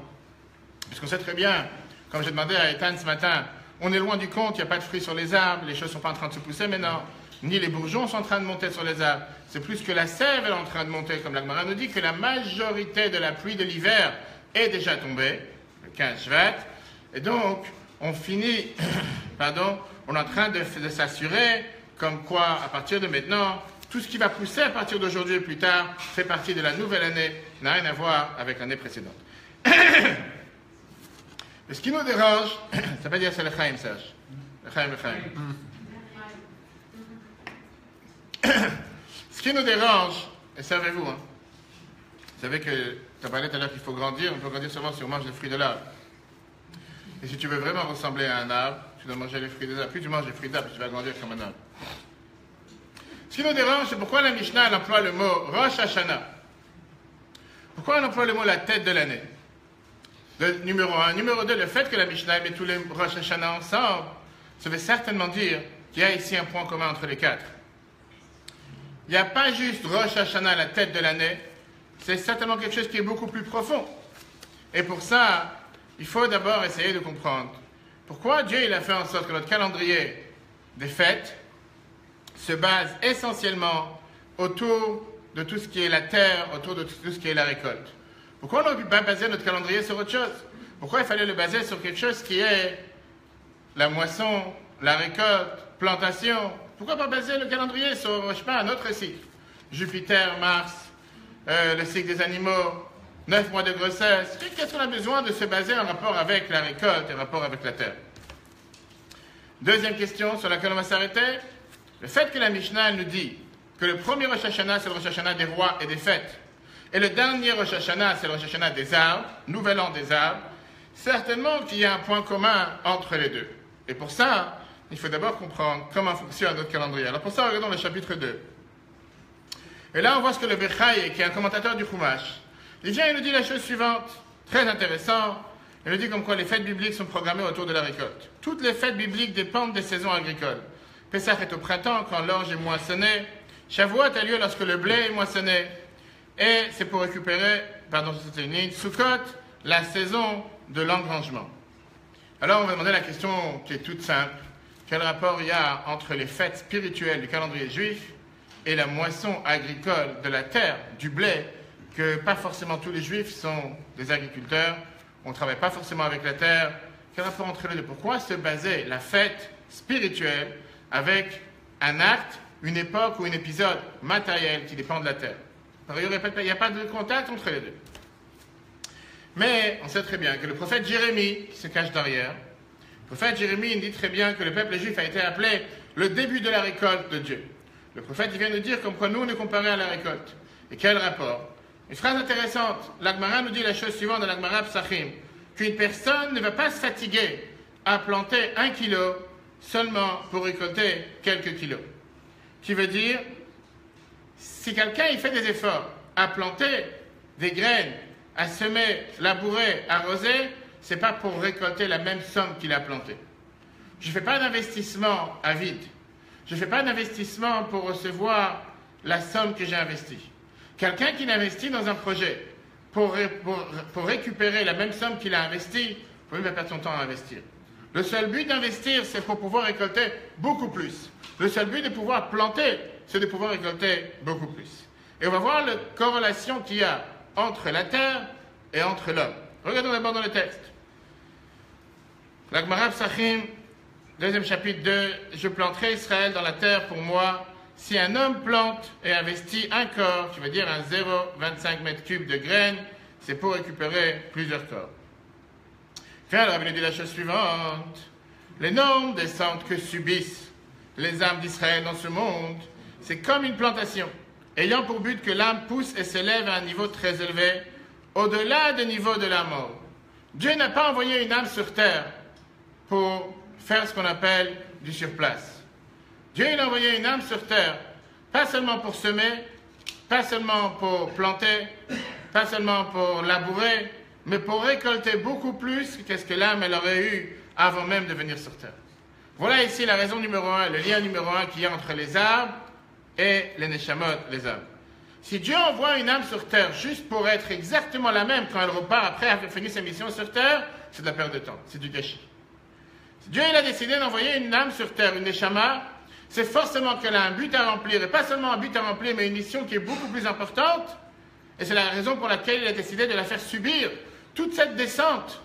puisqu'on sait très bien, comme j'ai demandé à Ethan ce matin, on est loin du compte, il n'y a pas de fruits sur les arbres, les choses ne sont pas en train de se pousser maintenant, ni les bourgeons sont en train de monter sur les arbres. C'est plus que la sève est en train de monter, comme la Gemara nous dit, que la majorité de la pluie de l'hiver est déjà tombée, le 15 Shvat, et donc on finit, pardon, on est en train de s'assurer comme quoi, à partir de maintenant, tout ce qui va pousser à partir d'aujourd'hui et plus tard fait partie de la nouvelle année, n'a rien à voir avec l'année précédente. Mais ce qui nous dérange, ça veut dire c'est le Chaim, Serge. Le Chaim. Ce qui nous dérange, et savez-vous, vous savez que tu as parlé tout à l'heure qu'il faut grandir, on peut grandir seulement si on mange les fruits de l'arbre. Et si tu veux vraiment ressembler à un arbre, tu dois manger les fruits des arbres. Plus tu manges les fruits d'arbres, plus tu vas grandir comme un arbre. Ce qui nous dérange, c'est pourquoi la Mishnah elle emploie le mot Rosh Hashanah. Pourquoi elle emploie le mot la tête de l'année? Numéro 1. Numéro 2, le fait que la Mishnah met tous les Rosh Hashanah ensemble, ça veut certainement dire qu'il y a ici un point commun entre les 4. Il n'y a pas juste Rosh Hashanah, la tête de l'année, c'est certainement quelque chose qui est beaucoup plus profond. Et pour ça, il faut d'abord essayer de comprendre pourquoi Dieu il a fait en sorte que notre calendrier des fêtes se base essentiellement autour de tout ce qui est la terre, autour de tout ce qui est la récolte. Pourquoi on ne peut pas baser notre calendrier sur autre chose? Pourquoi il fallait le baser sur quelque chose qui est la moisson, la récolte, plantation? Pourquoi pas baser le calendrier sur, je sais pas, un autre cycle? Jupiter, Mars, le cycle des animaux, 9 mois de grossesse. Qu'est-ce qu'on a besoin de se baser en rapport avec la récolte et en rapport avec la terre? Deuxième question sur laquelle on va s'arrêter. Le fait que la Mishnah nous dit que le premier Rosh Hashanah, c'est le Rosh Hashanah des rois et des fêtes, et le dernier Rosh Hashanah, c'est le Rosh Hashanah des arbres, nouvel an des arbres, certainement qu'il y a un point commun entre les deux. Et pour ça, il faut d'abord comprendre comment fonctionne notre calendrier. Alors pour ça, regardons le chapitre 2. Et là, on voit ce que le Bechaï, qui est un commentateur du Chumash, il vient et nous dit la chose suivante, très intéressant. Il nous dit comme quoi les fêtes bibliques sont programmées autour de la récolte. Toutes les fêtes bibliques dépendent des saisons agricoles. Pessah est au printemps, quand l'orge est moissonnée. Shavuot a lieu lorsque le blé est moissonné. Et c'est pour récupérer, pardon, c'était une ligne, Sukkot, la saison de l'engrangement. Alors on va demander la question qui est toute simple. Quel rapport il y a entre les fêtes spirituelles du calendrier juif et la moisson agricole de la terre, du blé, que pas forcément tous les juifs sont des agriculteurs, on ne travaille pas forcément avec la terre. Quel rapport entre les deux? Pourquoi se baser la fête spirituelle avec un acte, une époque ou un épisode matériel qui dépend de la terre? Il n'y a pas de contact entre les deux. Mais on sait très bien que le prophète Jérémie, qui se cache derrière, le prophète Jérémie dit très bien que le peuple juif a été appelé le début de la récolte de Dieu. Le prophète il vient nous dire comme quoi nous on est comparé à la récolte. Et quel rapport? Une phrase intéressante. L'Agmara nous dit la chose suivante dans l'Agmara Psachim, qu'une personne ne va pas se fatiguer à planter 1 kilo seulement pour récolter quelques kilos. Qui veut dire, si quelqu'un il fait des efforts à planter des graines, à semer, labourer, arroser, c'est pas pour récolter la même somme qu'il a plantée. Je ne fais pas d'investissement à vide. Je ne fais pas d'investissement pour recevoir la somme que j'ai investie. Quelqu'un qui investit dans un projet pour récupérer la même somme qu'il a investie, il ne va pas perdre son temps à investir. Le seul but d'investir, c'est pour pouvoir récolter beaucoup plus. Le seul but de pouvoir planter, c'est de pouvoir récolter beaucoup plus. Et on va voir la corrélation qu'il y a entre la terre et entre l'homme. Regardons d'abord dans le texte. La Gemara Psachim, 2e chapitre 2, « Je planterai Israël dans la terre pour moi. Si un homme plante et investit un corps, qui veut dire un 0,25 mètres cubes de graines, c'est pour récupérer plusieurs corps. » Enfin, le Rabbi nous dit la chose suivante. L'énorme descente que subissent les âmes d'Israël dans ce monde, c'est comme une plantation, ayant pour but que l'âme pousse et s'élève à un niveau très élevé, au-delà du niveau de la mort. Dieu n'a pas envoyé une âme sur terre pour faire ce qu'on appelle du surplace. Dieu il a envoyé une âme sur terre, pas seulement pour semer, pas seulement pour planter, pas seulement pour labourer, mais pour récolter beaucoup plus que ce que l'âme elle aurait eu avant même de venir sur terre. Voilà ici la raison numéro 1, le lien numéro 1 qu'il y a entre les arbres et les neshamot, les âmes. Si Dieu envoie une âme sur terre juste pour être exactement la même quand elle repart après avoir fini sa mission sur terre, c'est de la perte de temps, c'est du gâchis. Si Dieu il a décidé d'envoyer une âme sur terre, une neshama, c'est forcément qu'elle a un but à remplir, et pas seulement un but à remplir, mais une mission qui est beaucoup plus importante, et c'est la raison pour laquelle il a décidé de la faire subir toute cette descente,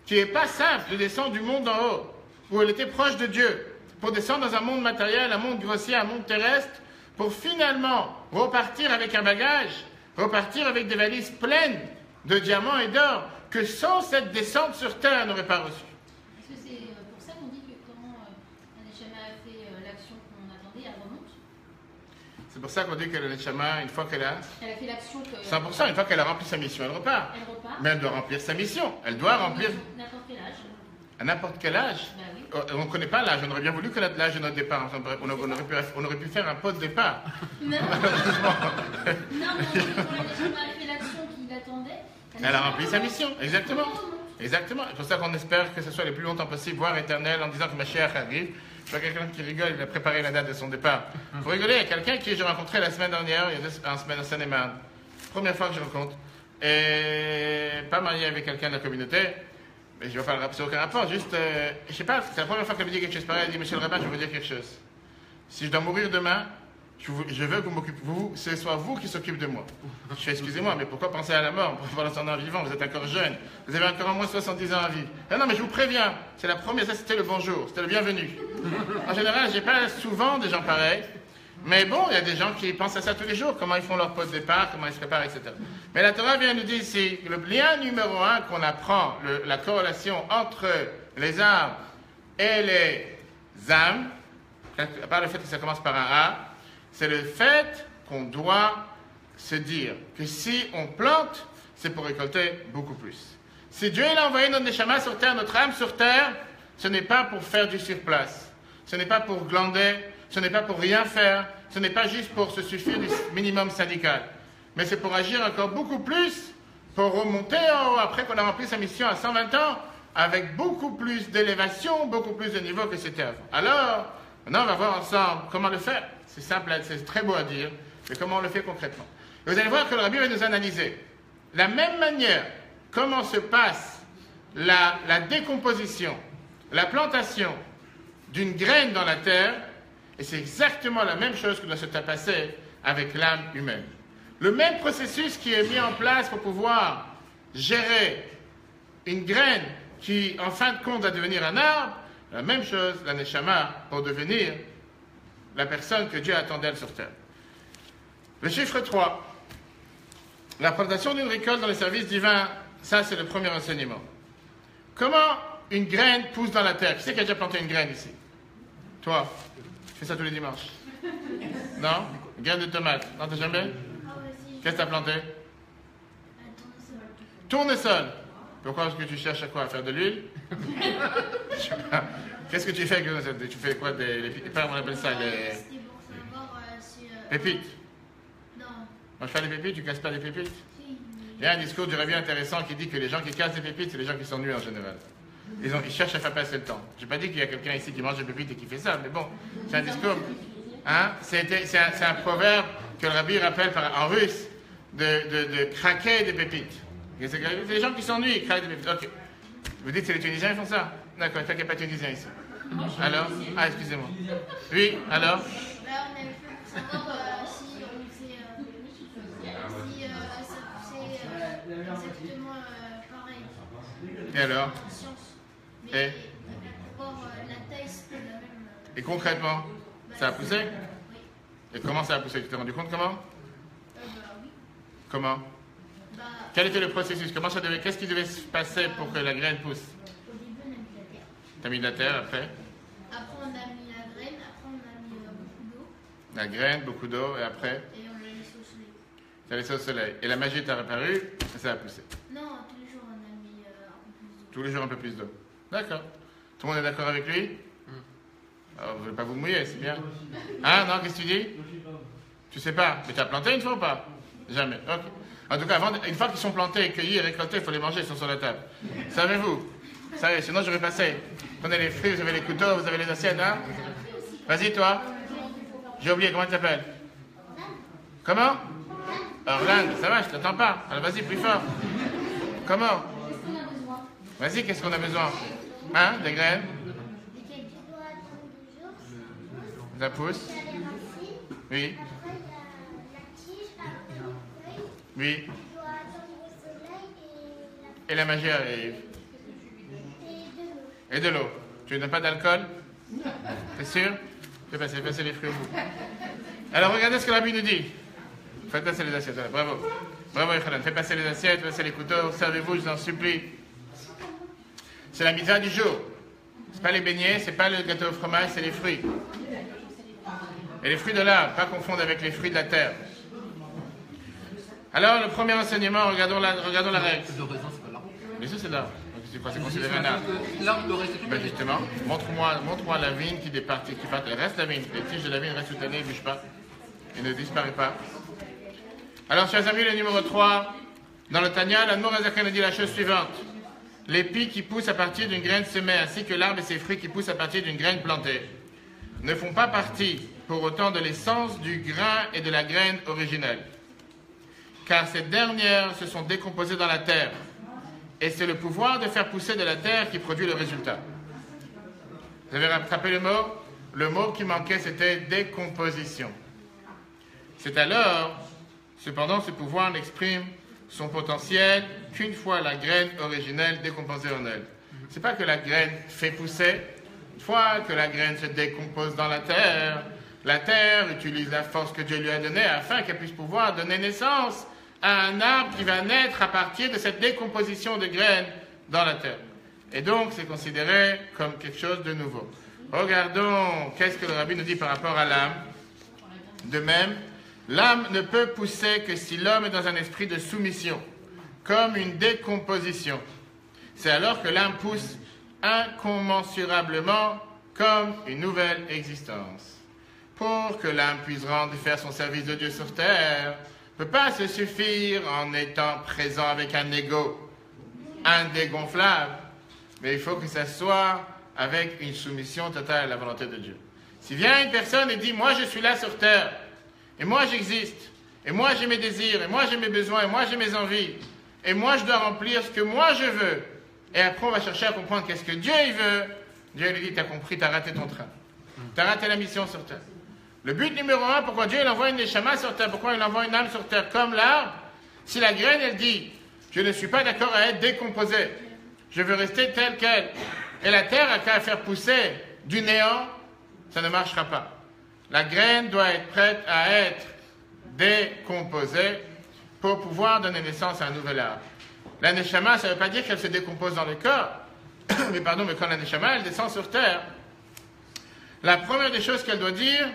qui n'est pas simple, de descendre du monde en haut, où elle était proche de Dieu, pour descendre dans un monde matériel, un monde grossier, un monde terrestre, pour finalement repartir avec un bagage, repartir avec des valises pleines de diamants et d'or, que sans cette descente sur terre, elle n'aurait pas reçu. Est-ce que c'est pour ça qu'on dit que quand un Neshama a fait l'action qu'on attendait, elle remonte? C'est pour ça qu'on dit que la Neshama, une fois qu'elle a... Elle a fait l'action que... 100%, une fois qu'elle a rempli sa mission, elle repart. Elle repart. Mais elle doit remplir sa mission. Elle doit remplir... N'importe quel âge. À n'importe quel âge. Ben oui. On ne connaît pas l'âge. On aurait bien voulu connaître l'âge de notre départ. On aurait pu faire un pot de départ. Non, Malheureusement. Non, mais quand la Neshama a fait l'action qu'il attendait... Elle a rempli sa mission, exactement. Exactement. C'est pour ça qu'on espère que ce soit le plus longtemps possible, voire éternel, en disant que Mashiach arrive. Je vois quelqu'un qui rigole, il a préparé la date de son départ. Pour rigoler, il y a quelqu'un que j'ai rencontré la semaine dernière, il y a 2 semaines en Seine-et-Marne. Première fois que je rencontre. Et pas marié avec quelqu'un de la communauté, mais je ne vais pas le rappeler, aucun rapport, juste, je sais pas, c'est la première fois qu'elle me dit quelque chose pareil, elle dit, Monsieur le rabbin, je vais vous dire quelque chose. Si je dois mourir demain, je veux que ce soit vous qui s'occupe de moi. Je fais, excusez-moi, mais pourquoi penser à la mort? Pour voir en vivant, vous êtes encore jeune. Vous avez encore au moins 70 ans à vivre. Ah non, mais je vous préviens, c'est la première, ça c'était le bonjour, c'était le bienvenu. En général, j'ai pas souvent des gens pareils, mais bon, il y a des gens qui pensent à ça tous les jours, comment ils font leur pot de départ, comment ils se préparent, etc. Mais la Torah vient nous dire ici, le lien numéro 1 qu'on apprend, la corrélation entre les arbres et les âmes, à part le fait que ça commence par un A, c'est le fait qu'on doit se dire que si on plante, c'est pour récolter beaucoup plus. Si Dieu il a envoyé notre neshama sur terre, notre âme sur terre, ce n'est pas pour faire du surplace. Ce n'est pas pour glander, ce n'est pas pour rien faire, ce n'est pas juste pour se suffire du minimum syndical. Mais c'est pour agir encore beaucoup plus, pour remonter en haut, après qu'on a rempli sa mission à 120 ans, avec beaucoup plus d'élévation, beaucoup plus de niveau que c'était avant. Alors, maintenant on va voir ensemble comment le faire. C'est simple, c'est très beau à dire, mais comment on le fait concrètement. Et vous allez voir que le Rabbi va nous analyser. De la même manière, comment se passe la décomposition, la plantation d'une graine dans la terre, et c'est exactement la même chose que doit se passer avec l'âme humaine. Le même processus qui est mis en place pour pouvoir gérer une graine qui, en fin de compte, va devenir un arbre, la même chose, la neshama, pour devenir la personne que Dieu attend d'elle sur terre. Le chiffre 3. La plantation d'une récolte dans le service divin, Ça, c'est le premier enseignement. Comment une graine pousse dans la terre? Qui c'est qui a déjà planté une graine ici? Toi? Tu fais ça tous les dimanches? Non? Une graine de tomate? Non, t'as jamais? Qu'est-ce que t'as planté? Tournesol. Pourquoi est-ce que tu cherches à quoi? À faire de l'huile? Je sais pas. Qu'est-ce que tu fais avec le tournesol? Tu fais quoi? On appelle ça les... pépites. Non. Moi, je fais les pépites, tu casses pas les pépites? Il y a un discours du rabbi intéressant qui dit que les gens qui cassent les pépites, c'est les gens qui s'ennuient en général. Ils cherchent à faire passer le temps. Je n'ai pas dit qu'il y a quelqu'un ici qui mange des pépites et qui fait ça, mais bon, c'est un discours. Hein? C'est un proverbe que le rabbi rappelle en russe de craquer des pépites. C'est les gens qui s'ennuient, ils craquent des pépites. Ok. Vous dites que c'est les Tunisiens qui font ça? D'accord, il n'y a pas de Tunisiens ici. Alors? Ah, excusez-moi. Oui, alors? On a fait pour savoir si on fait. C'est exactement pareil. Et alors? Science. Et Mais pour la taille, c'est pas la même. Et concrètement, ça a poussé? Oui. Et comment ça a poussé? Tu t'es rendu compte comment? Oui. Comment? Quel était le processus? Qu'est-ce qui devait se passer pour que la graine pousse? Au début, on a mis la terre. T'as mis de la terre après? Après, on a mis la graine. Après, on a mis beaucoup d'eau. La graine, beaucoup d'eau, et après? Et on l'a laissé au soleil. Tu l'as laissé au soleil. Et la magie t'a apparu, et ça a poussé. Non, tous les jours, on a mis un peu plus d'eau. Tous les jours un peu plus d'eau. D'accord. Tout le monde est d'accord avec lui? Alors, vous ne voulez pas vous mouiller, c'est bien. Hein, non, qu'est-ce que tu dis? Tu sais pas. Mais tu as planté une fois ou pas? Jamais. Ok. En tout cas, une fois qu'ils sont plantés, cueillis et récoltés, il faut les manger, ils sont sur la table. Savez-vous? Savez, sinon j'aurais passé. Prenez les fruits, vous avez les couteaux, vous avez les assiettes, hein? Vas-y, toi. J'ai oublié, comment tu t'appelles? Comment? Orlando, ça va, je t'attends pas. Alors vas-y, plus fort. Comment? Vas-y, qu'est-ce qu'on a besoin? Hein? Des graines? Ça pousse? Oui. Oui. Et la magie arrive. Et de l'eau. Tu n'as pas d'alcool? T'es sûr? Fais passer les fruits au bout. Alors regardez ce que la Bible nous dit. Faites passer les assiettes. Voilà, bravo. Bravo, Yochanan. Faites passer les assiettes, faites passer les couteaux. Servez-vous, je vous en supplie. C'est la mitzvah du jour. C'est pas les beignets, c'est pas le gâteau au fromage, c'est les fruits. Et les fruits de l'arbre, pas confondre avec les fruits de la terre. Alors, le premier enseignement, regardons la règle. Mais ça, c'est l'arbre. C'est quoi? C'est considéré un arbre. Ben justement, montre-moi la vigne qui départ. Reste la vigne. Les tiges de la vigne restent toute l'année, ne bougent pas. Il ne disparaît pas. Alors, chers amis, le numéro 3, dans le Tanya, l'Admor Azaken a dit la chose suivante. L'épi qui pousse à partir d'une graine semée, ainsi que l'arbre et ses fruits qui poussent à partir d'une graine plantée, ne font pas partie, pour autant, de l'essence du grain et de la graine originelle. Car ces dernières se sont décomposées dans la terre. Et c'est le pouvoir de faire pousser de la terre qui produit le résultat. Vous avez rattrapé le mot? Le mot qui manquait, c'était décomposition. C'est alors, cependant, ce pouvoir n'exprime son potentiel qu'une fois la graine originelle décomposée en elle. C'est pas que la graine fait pousser. Une fois que la graine se décompose dans la terre utilise la force que Dieu lui a donnée afin qu'elle puisse pouvoir donner naissance à un arbre qui va naître à partir de cette décomposition de graines dans la terre. Et donc, c'est considéré comme quelque chose de nouveau. Regardons qu'est-ce que le rabbi nous dit par rapport à l'âme. De même, l'âme ne peut pousser que si l'homme est dans un esprit de soumission, comme une décomposition. C'est alors que l'âme pousse incommensurablement comme une nouvelle existence. Pour que l'âme puisse rendre et faire son service de Dieu sur terre, ne peut pas se suffire en étant présent avec un ego indégonflable, mais il faut que ça soit avec une soumission totale à la volonté de Dieu. Si vient une personne et dit « moi je suis là sur terre, et moi j'existe, et moi j'ai mes désirs, et moi j'ai mes besoins, et moi j'ai mes envies, et moi je dois remplir ce que moi je veux », et après on va chercher à comprendre qu'est-ce que Dieu il veut, Dieu lui dit « t'as compris, t'as raté ton train, t'as raté la mission sur terre ». Le but numéro 1, pourquoi Dieu il envoie une neshama sur terre, pourquoi il envoie une âme sur terre comme l'arbre, si la graine elle dit « je ne suis pas d'accord à être décomposée, je veux rester telle qu'elle », et la terre a qu'à faire pousser du néant, ça ne marchera pas. La graine doit être prête à être décomposée pour pouvoir donner naissance à un nouvel arbre. La neshama, ça ne veut pas dire qu'elle se décompose dans le corps, mais quand la neshama, elle descend sur terre, la première des choses qu'elle doit dire,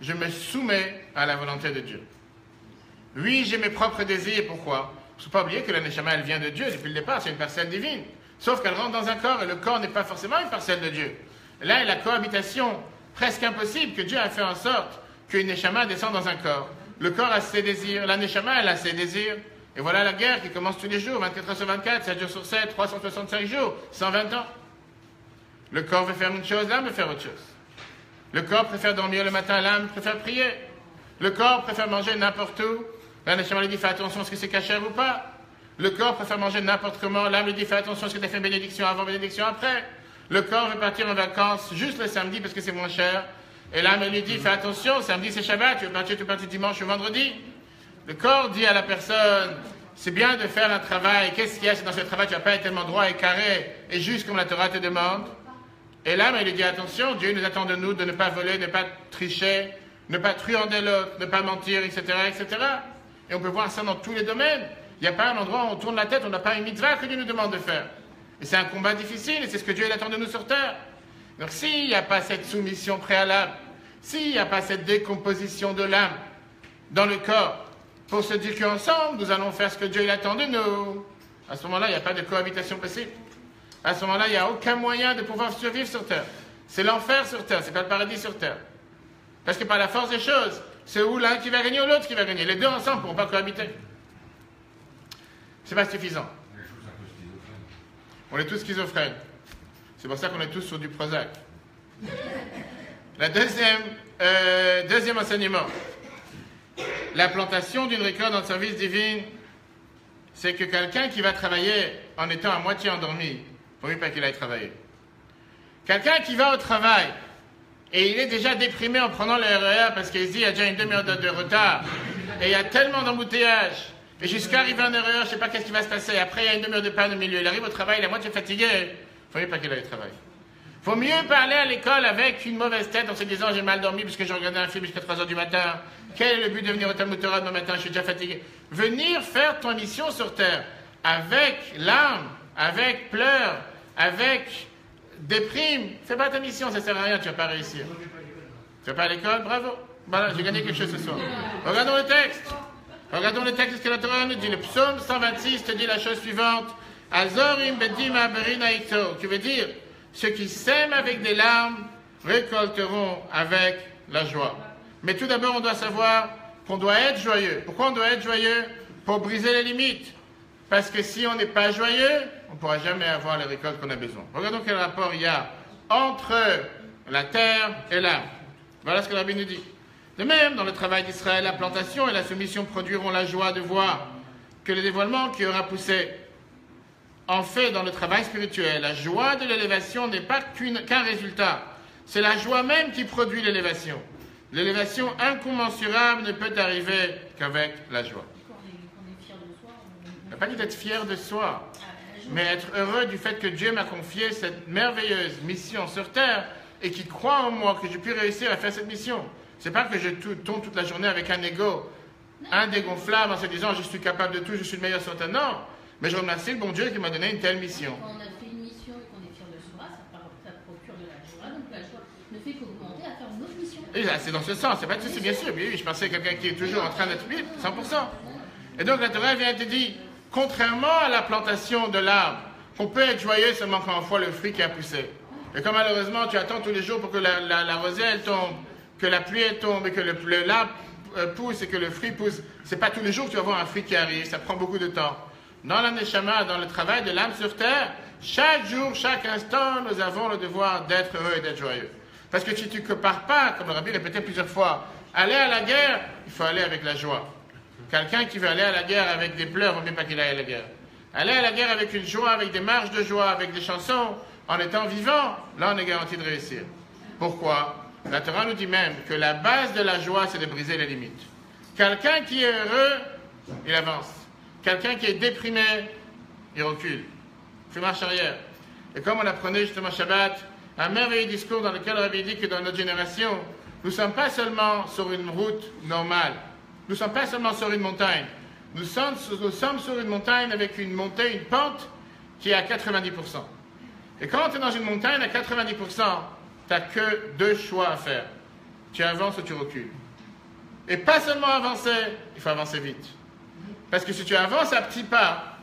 je me soumets à la volonté de Dieu. Oui, j'ai mes propres désirs, pourquoi? Il ne faut pas oublier que la neshama, elle vient de Dieu depuis le départ, c'est une parcelle divine. Sauf qu'elle rentre dans un corps, et le corps n'est pas forcément une parcelle de Dieu. Là, il y a la cohabitation presque impossible que Dieu a fait en sorte qu'une neshama descende dans un corps. Le corps a ses désirs, la neshama, elle a ses désirs. Et voilà la guerre qui commence tous les jours, 24 heures sur 24, 7 jours sur 7, 365 jours, 120 ans. Le corps veut faire une chose, l'âme veut faire autre chose. Le corps préfère dormir le matin, l'âme préfère prier. Le corps préfère manger n'importe où. La neshama lui dit, fais attention à ce que c'est caché ou pas. Le corps préfère manger n'importe comment. L'âme lui dit, fais attention à ce que tu as fait bénédiction avant, bénédiction après. Le corps veut partir en vacances juste le samedi parce que c'est moins cher. Et l'âme lui dit, fais attention, samedi c'est Shabbat, tu veux partir dimanche ou vendredi. Le corps dit à la personne, c'est bien de faire un travail. Qu'est-ce qu'il y a si dans ce travail tu vas pas être tellement droit et carré et juste comme la Torah te demande? Et l'âme, elle lui dit, attention, Dieu nous attend de nous de ne pas voler, de ne pas tricher, ne pas truander l'autre, ne pas mentir, etc., etc. Et on peut voir ça dans tous les domaines. Il n'y a pas un endroit où on tourne la tête, on n'a pas une mitzvah que Dieu nous demande de faire. Et c'est un combat difficile, et c'est ce que Dieu il attend de nous sur terre. Donc s'il n'y a pas cette soumission préalable, s'il n'y a pas cette décomposition de l'âme dans le corps, pour se dire qu'ensemble, nous allons faire ce que Dieu il attend de nous, à ce moment-là, il n'y a pas de cohabitation possible. À ce moment-là, il n'y a aucun moyen de pouvoir survivre sur terre. C'est l'enfer sur terre, c'est pas le paradis sur terre. Parce que par la force des choses, c'est où l'un qui va gagner ou l'autre qui va gagner. Les deux ensemble ne pourront pas cohabiter. C'est pas suffisant. On est tous schizophrènes. C'est pour ça qu'on est tous sur du Prozac. La deuxième enseignement. La plantation d'une récolte dans le service divin, c'est que quelqu'un qui va travailler en étant à moitié endormi, il ne faut pas qu'il aille travailler. Quelqu'un qui va au travail et il est déjà déprimé en prenant le RER parce qu'il se dit il y a déjà une demi-heure de retard et il y a tellement d'embouteillages et jusqu'à arriver en RER, je ne sais pas qu'est-ce qui va se passer. Après, il y a une demi-heure de panne au milieu. Il arrive au travail, il est à moitié fatigué. Il ne faut pas qu'il aille travailler. Il faut mieux pas aller à l'école avec une mauvaise tête en se disant j'ai mal dormi parce que j'ai regardé un film jusqu'à 3h du matin. Quel est le but de venir au Talmud Torah demain matin? Je suis déjà fatigué. Venir faire ton mission sur terre avec larmes, avec pleurs, avec déprime. Fais pas ta mission, ça sert à rien, tu vas pas réussir. Tu vas pas à l'école? Bravo. Voilà, j'ai gagné quelque chose ce soir. Regardons le texte. Regardons le texte que la Torah nous dit. Le psaume 126 te dit la chose suivante. Azorim bedima berina ito. Qui veut dire, ceux qui sèment avec des larmes récolteront avec la joie. Mais tout d'abord, on doit savoir qu'on doit être joyeux. Pourquoi on doit être joyeux? Pour briser les limites. Parce que si on n'est pas joyeux, on ne pourra jamais avoir les récoltes qu'on a besoin. Regardons quel rapport il y a entre la terre et l'âme. Voilà ce que la Bible nous dit. De même, dans le travail d'Israël, la plantation et la soumission produiront la joie de voir que le dévoilement qui aura poussé en fait dans le travail spirituel. La joie de l'élévation n'est pas qu'un résultat. C'est la joie même qui produit l'élévation. L'élévation incommensurable ne peut arriver qu'avec la joie. On n'a pas dit d'être fier de soi, mais être heureux du fait que Dieu m'a confié cette merveilleuse mission sur terre et qu'il croit en moi, que je puis réussir à faire cette mission. C'est pas que je tourne toute la journée avec un ego indégonflable en se disant je suis capable de tout, je suis le meilleur sur terre. Non, mais je remercie le bon Dieu qui m'a donné une telle mission. Quand on a fait une mission et qu'on est fier de soi, ça procure de la joie, donc la joie ne fait qu'augmenter à faire une autre mission. Et là, c'est dans ce sens, c'est pas de souci, bien sûr. Oui, je pensais à quelqu'un qui est toujours en train d'être libre, 100%. Et donc la Torah vient te dire, contrairement à la plantation de l'arbre, qu'on peut être joyeux seulement quand on voit le fruit qui a poussé. Et comme malheureusement tu attends tous les jours pour que la rosée elle tombe, que la pluie elle tombe et que l'arbre pousse et que le fruit pousse, c'est pas tous les jours que tu vas voir un fruit qui arrive, ça prend beaucoup de temps. Dans la Neshama, dans le travail de l'âme sur terre, chaque jour, chaque instant, nous avons le devoir d'être heureux et d'être joyeux. Parce que si tu ne pars pas, comme le Rabbi répétait plusieurs fois, aller à la guerre, il faut aller avec la joie. Quelqu'un qui veut aller à la guerre avec des pleurs, il ne vaut mieux pas qu'il aille à la guerre. Aller à la guerre avec une joie, avec des marches de joie, avec des chansons, en étant vivant, là on est garanti de réussir. Pourquoi? La Torah nous dit même que la base de la joie, c'est de briser les limites. Quelqu'un qui est heureux, il avance. Quelqu'un qui est déprimé, il recule. Il fait marche arrière. Et comme on apprenait justement Shabbat, un merveilleux discours dans lequel on avait dit que dans notre génération, nous ne sommes pas seulement sur une route normale, nous ne sommes pas seulement sur une montagne, nous sommes sur une montagne avec une montée, une pente qui est à 90%. Et quand tu es dans une montagne à 90%, tu n'as que deux choix à faire. Tu avances ou tu recules. Et pas seulement avancer, il faut avancer vite. Parce que si tu avances à petits pas,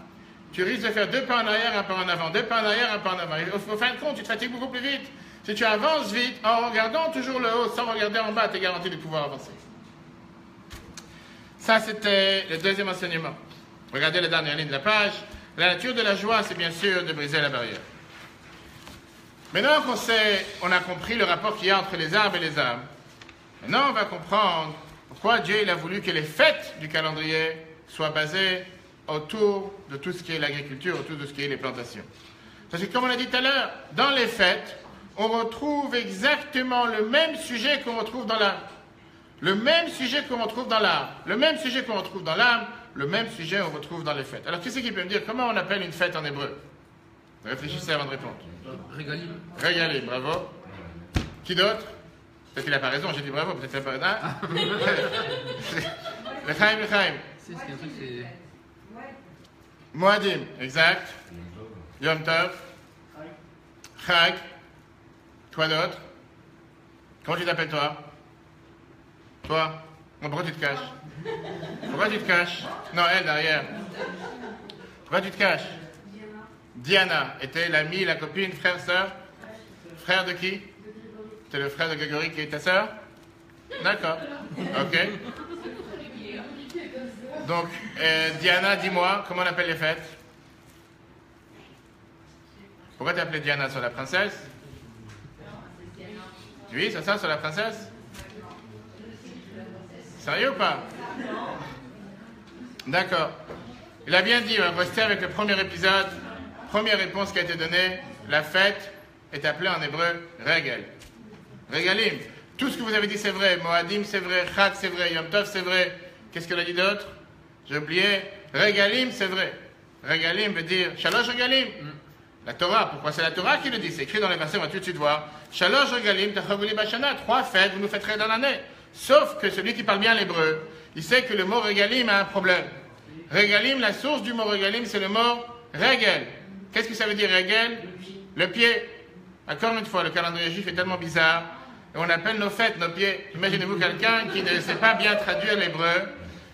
tu risques de faire 2 pas en arrière, 1 pas en avant, 2 pas en arrière, 1 pas en avant. Et au fin de compte, tu te fatigues beaucoup plus vite. Si tu avances vite, en regardant toujours le haut, sans regarder en bas, tu es garanti de pouvoir avancer. Ça, c'était le deuxième enseignement. Regardez la dernière ligne de la page. La nature de la joie, c'est bien sûr de briser la barrière. Maintenant qu'on a compris le rapport qu'il y a entre les arbres et les âmes, maintenant on va comprendre pourquoi Dieu il a voulu que les fêtes du calendrier soient basées autour de tout ce qui est l'agriculture, autour de ce qui est les plantations. Parce que comme on a dit tout à l'heure, dans les fêtes, on retrouve exactement le même sujet qu'on retrouve dans l'âme. Le même sujet qu'on retrouve dans l'âme. Le même sujet qu'on retrouve dans l'âme, le même sujet on retrouve dans les fêtes. Alors qui c'est qui peut me dire comment on appelle une fête en hébreu? Réfléchissez avant de répondre. Régalim. Régalim, bravo. Qui d'autre? Peut-être qu'il n'a pas raison, j'ai dit bravo, peut-être qu'il n'a pas raison. L'Echaim, l'Echaim. C'est un truc, c'est... Moadim, exact. Yom Tov. Chag. Quoi d'autre? Comment tu t'appelles toi? Toi? Pourquoi tu te caches? Pourquoi tu te caches? Non, elle derrière. Pourquoi tu te caches? Diana était l'amie, la copine, frère, sœur? Frère de qui? C'est le frère de Grégory qui est ta sœur? D'accord. Ok. Donc, Diana, dis-moi, comment on appelle les fêtes? Pourquoi tu as appelé Diana sur la princesse? Oui, c'est ça, sur la princesse? Sérieux ou pas? D'accord. Il a bien dit, on va rester avec le premier épisode. Première réponse qui a été donnée, la fête est appelée en hébreu Regel. Regalim. Tout ce que vous avez dit c'est vrai. Moadim c'est vrai, Chag c'est vrai, Yom Tov c'est vrai. Qu'est-ce qu'elle a dit d'autre? J'ai oublié. Regalim c'est vrai. Regalim veut dire Shalosh Regalim. La Torah, pourquoi c'est la Torah qui le dit? C'est écrit dans les versets, on va tout de suite voir. Shalosh Regalim Tachavuli Bashana. 3 fêtes, vous nous fêterez dans l'année. Sauf que celui qui parle bien l'hébreu, il sait que le mot Regalim a un problème. Regalim, la source du mot Regalim, c'est le mot Regel. Qu'est-ce que ça veut dire Regel? Le pied. Encore une fois, le calendrier juif est tellement bizarre. Et on appelle nos fêtes nos pieds. Imaginez-vous quelqu'un qui ne sait pas bien traduire l'hébreu